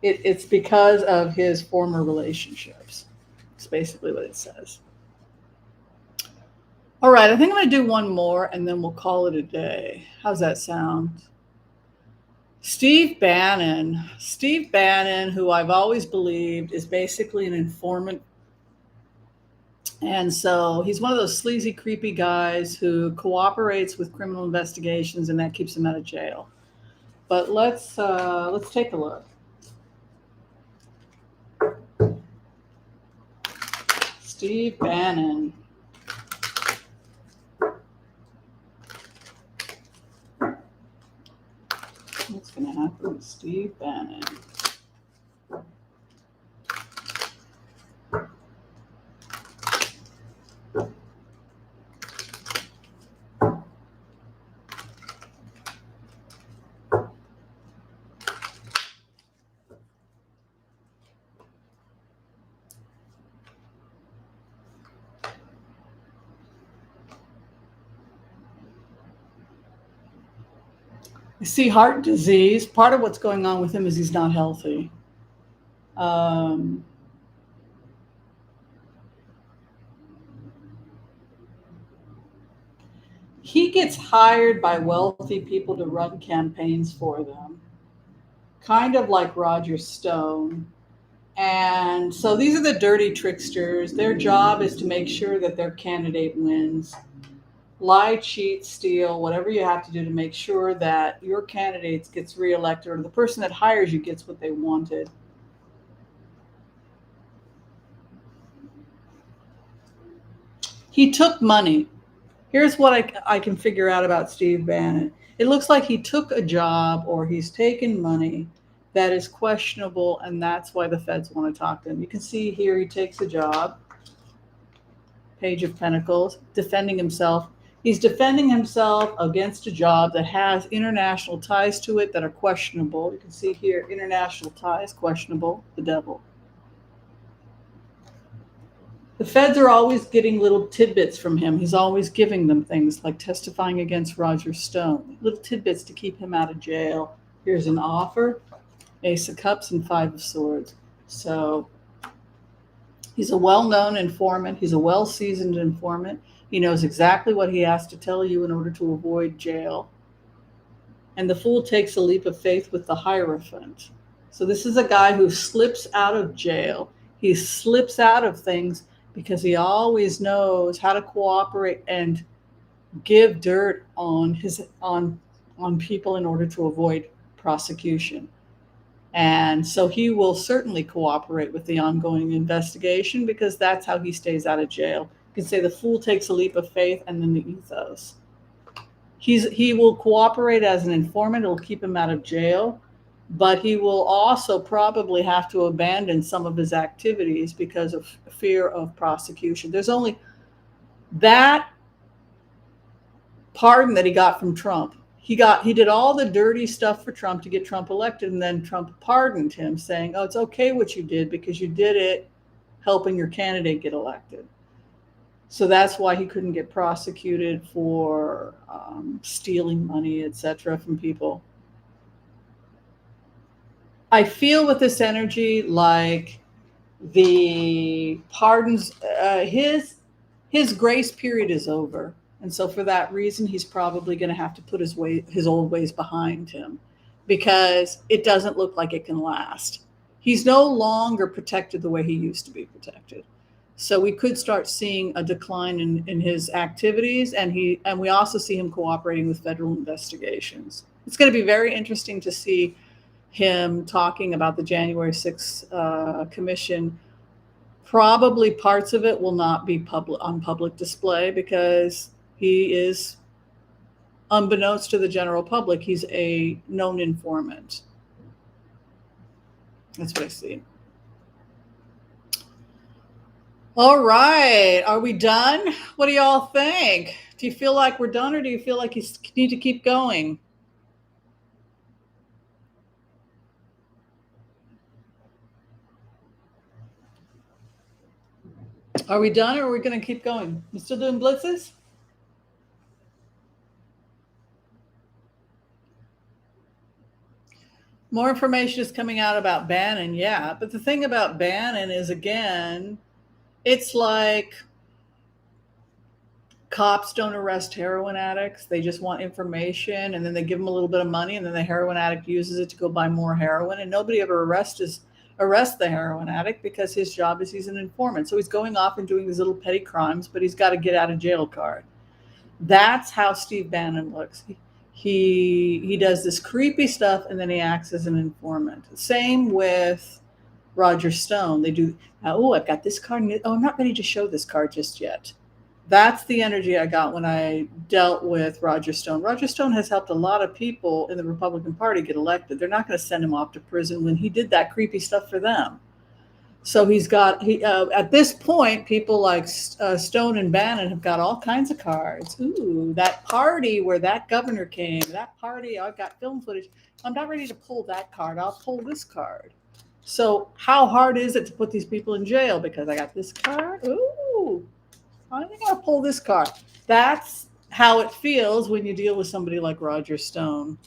Speaker 1: it's because of his former relationships. It's basically what it says. All right, I think I'm going to do one more, and then we'll call it a day. How's that sound? Steve Bannon, who I've always believed is basically an informant. And so he's one of those sleazy, creepy guys who cooperates with criminal investigations, and that keeps him out of jail. But let's take a look. Steve Bannon. What's going to happen with Steve Bannon? I see heart disease. Part of what's going on with him is he's not healthy. He gets hired by wealthy people to run campaigns for them, kind of like Roger Stone. And so these are the dirty tricksters. Their job is to make sure that their candidate wins. Lie, cheat, steal, whatever you have to do to make sure that your candidate gets reelected, or the person that hires you gets what they wanted. He took money. Here's what I can figure out about Steve Bannon. It looks like he took a job or he's taken money that is questionable, and that's why the feds want to talk to him. You can see here he takes a job, Page of Pentacles, defending himself. He's defending himself against a job that has international ties to it that are questionable. You can see here, international ties, questionable, the devil. The feds are always getting little tidbits from him. He's always giving them things like testifying against Roger Stone, little tidbits to keep him out of jail. Here's an offer, Ace of Cups and Five of Swords. So he's a well-known informant. He's a well-seasoned informant. He knows exactly what he has to tell you in order to avoid jail. And the Fool takes a leap of faith with the Hierophant. So this is a guy who slips out of jail. He slips out of things because he always knows how to cooperate and give dirt on people in order to avoid prosecution. And so he will certainly cooperate with the ongoing investigation because that's how he stays out of jail. You can say the Fool takes a leap of faith, and then the ethos. He will cooperate as an informant. It'll keep him out of jail. But he will also probably have to abandon some of his activities because of fear of prosecution. There's only that pardon that he got from Trump. He did all the dirty stuff for Trump to get Trump elected, and then Trump pardoned him, saying, oh, it's okay what you did because you did it helping your candidate get elected. So that's why he couldn't get prosecuted for stealing money, etc., from people. I feel with this energy like the pardons, his grace period is over. And so for that reason, he's probably going to have to put his old ways behind him because it doesn't look like it can last. He's no longer protected the way he used to be protected. So we could start seeing a decline in his activities, and we also see him cooperating with federal investigations. It's going to be very interesting to see him talking about the January 6th commission. Probably parts of it will not be on public display because he is, unbeknownst to the general public, he's a known informant. That's what I see. All right. Are we done? What do y'all think? Do you feel like we're done, or do you feel like you need to keep going? Are we done, or are we going to keep going? You still doing blitzes? More information is coming out about Bannon, yeah. But the thing about Bannon is, again, it's like cops don't arrest heroin addicts. They just want information, and then they give them a little bit of money, and then the heroin addict uses it to go buy more heroin. And nobody ever arrests the heroin addict because his job is he's an informant. So he's going off and doing these little petty crimes, but he's got a get out of jail card. That's how Steve Bannon looks. He does this creepy stuff, and then he acts as an informant. Same with Roger Stone. They do, oh, I've got this card. Oh, I'm not ready to show this card just yet. That's the energy I got when I dealt with Roger Stone. Roger Stone has helped a lot of people in the Republican Party get elected. They're not going to send him off to prison when he did that creepy stuff for them. So at this point, people like Stone and Bannon have got all kinds of cards. Ooh, that party where that governor came, that party, I've got film footage. I'm not ready to pull that card. I'll pull this card. So how hard is it to put these people in jail because I got this card? Ooh, I'm going to pull this card. That's how it feels when you deal with somebody like Roger Stone.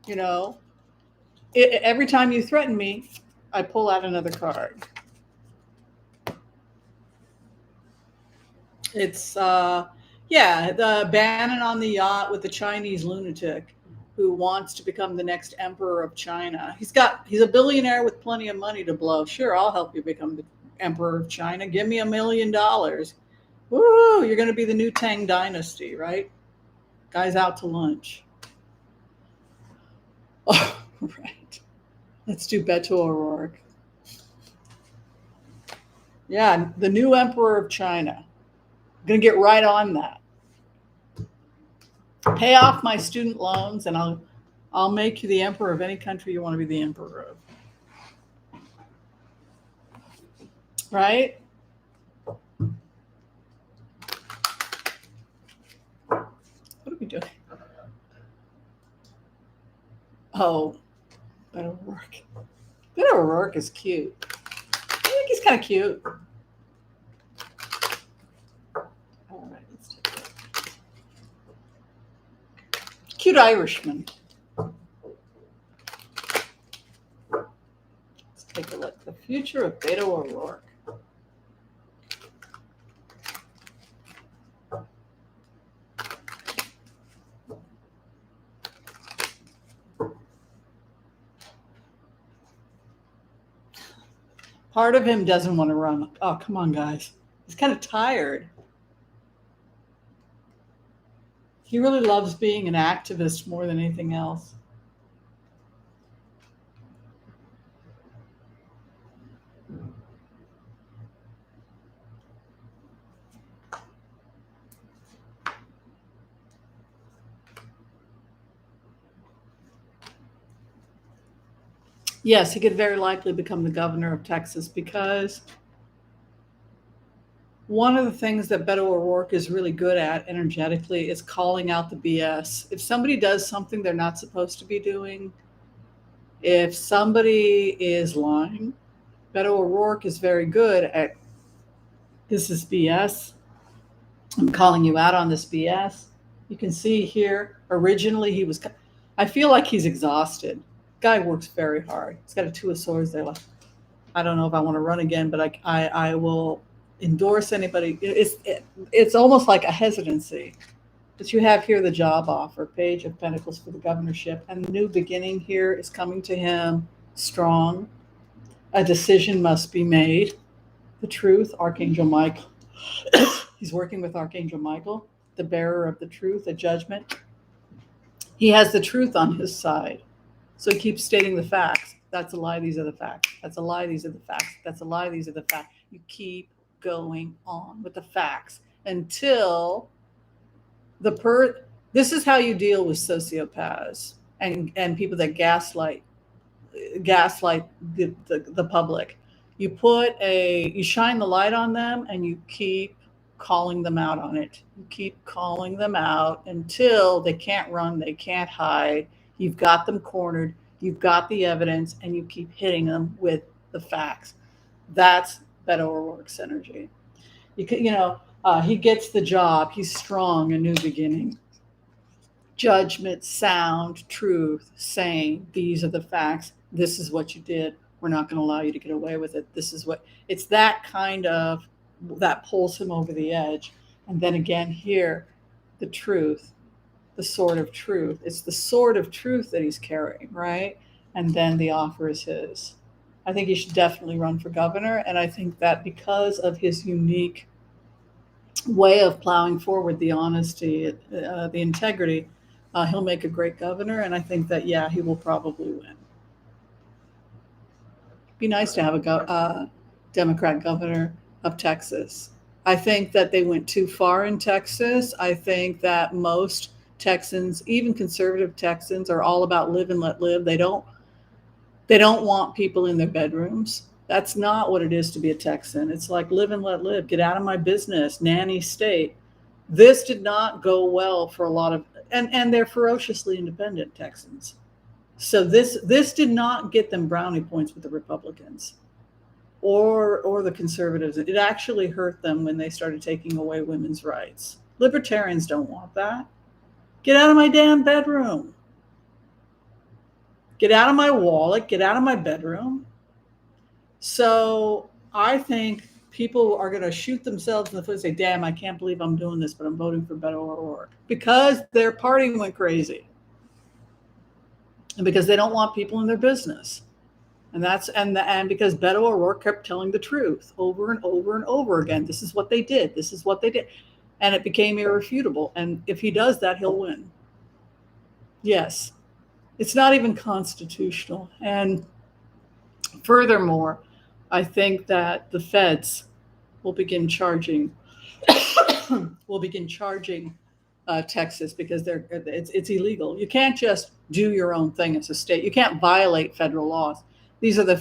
Speaker 1: You know? Every time you threaten me, I pull out another card. It's, the Bannon on the yacht with the Chinese lunatic who wants to become the next emperor of China. He's a billionaire with plenty of money to blow. Sure, I'll help you become the emperor of China. Give me $1 million. Woo, you're going to be the new Tang dynasty, right? Guys out to lunch. Oh, right. Let's do Beto O'Rourke. Yeah, the new emperor of China. I'm going to get right on that. Pay off my student loans, and I'll make you the emperor of any country you want to be the emperor of. Right? What are we doing? Oh, Beto O'Rourke. Beto O'Rourke is cute. I think he's kind of cute. All right, let's take a look. Cute Irishman. Let's take a look. The future of Beto O'Rourke. Part of him doesn't want to run. Oh, come on, guys. He's kind of tired. He really loves being an activist more than anything else. Yes, he could very likely become the governor of Texas, because one of the things that Beto O'Rourke is really good at energetically is calling out the BS. If somebody does something they're not supposed to be doing, if somebody is lying, Beto O'Rourke is very good at, this is BS. I'm calling you out on this BS. You can see here, originally he was, I feel like he's exhausted. Guy works very hard. He's got a two of swords there. Like, I don't know if I want to run again, but I will endorse anybody. It's almost like a hesitancy. But you have here the job offer, Page of Pentacles for the governorship, and the new beginning here is coming to him strong. A decision must be made. The truth, Archangel Michael. He's working with Archangel Michael, the bearer of the truth, a judgment. He has the truth on his side. So he keeps stating the facts. That's a lie, these are the facts. That's a lie, these are the facts. That's a lie, these are the facts. You keep going on with the facts until this is how you deal with sociopaths and people that gaslight the public. You shine the light on them and you keep calling them out on it. You keep calling them out until they can't run, they can't hide. You've got them cornered, you've got the evidence, and you keep hitting them with the facts. That's Beto O'Rourke's energy. He gets the job. He's strong, a new beginning. Judgment, sound, truth, saying, these are the facts. This is what you did. We're not going to allow you to get away with it. This is what, it's that kind of, that pulls him over the edge. And then again here, the truth, the sword of truth. It's the sword of truth that he's carrying, right? And then the offer is his. I think he should definitely run for governor. And I think that because of his unique way of plowing forward, the honesty, the integrity, he'll make a great governor. And I think that, yeah, he will probably win. Be nice to have a Democrat governor of Texas. I think that they went too far in Texas. I think that most Texans, even conservative Texans, are all about live and let live. They don't want people in their bedrooms. That's not what it is to be a Texan. It's like live and let live. Get out of my business, nanny state. This did not go well for a lot of, and they're ferociously independent Texans. So this did not get them brownie points with the Republicans or the conservatives. It actually hurt them when they started taking away women's rights. Libertarians don't want that. Get out of my damn bedroom. Get out of my wallet. Get out of my bedroom. So I think people are going to shoot themselves in the foot and say, damn, I can't believe I'm doing this, but I'm voting for Beto O'Rourke, because their party went crazy. And because they don't want people in their business. And because Beto O'Rourke kept telling the truth over and over and over again. This is what they did. This is what they did. And it became irrefutable. And if he does that, he'll win. Yes. It's not even constitutional. And furthermore, I think that the feds we'll begin charging. we'll begin charging Texas because it's illegal. You can't just do your own thing as a state. You can't violate federal laws. These are the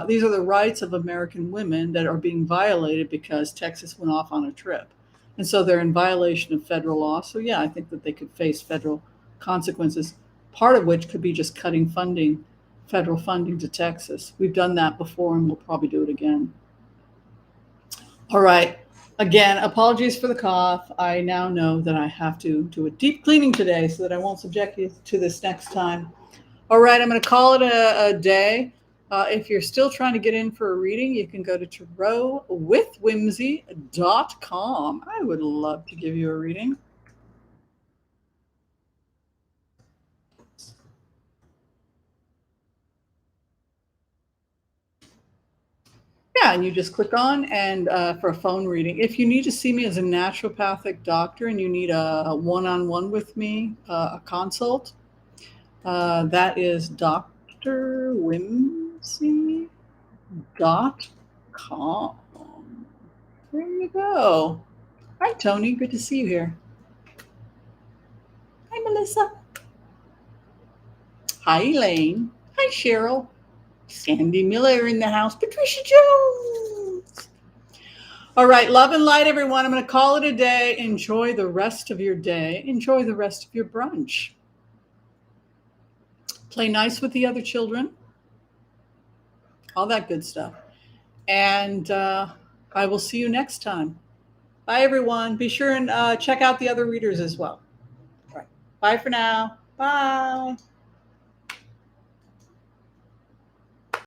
Speaker 1: these are the rights of American women that are being violated because Texas went off on a trip, and so they're in violation of federal law. So yeah, I think that they could face federal consequences. Part of which could be just cutting funding, federal funding to Texas. We've done that before, and we'll probably do it again. All right. Again, apologies for the cough. I now know that I have to do a deep cleaning today so that I won't subject you to this next time. All right, I'm going to call it a day. If you're still trying to get in for a reading, you can go to tarotwithwhimsy.com. I would love to give you a reading. Yeah, and you just click on and for a phone reading. If you need to see me as a naturopathic doctor and you need a one-on-one with me, a consult, that is drwhimsy.com. There you go. Hi, Tony. Good to see you here. Hi, Melissa. Hi, Elaine. Hi, Cheryl. Sandy Miller in the house. Patricia Jones. All right, love and light, everyone. I'm going to call it a day. Enjoy the rest of your day. Enjoy the rest of your brunch. Play nice with the other children. All that good stuff. And I will see you next time. Bye, everyone. Be sure and check out the other readers as well. All right. Bye for now. Bye.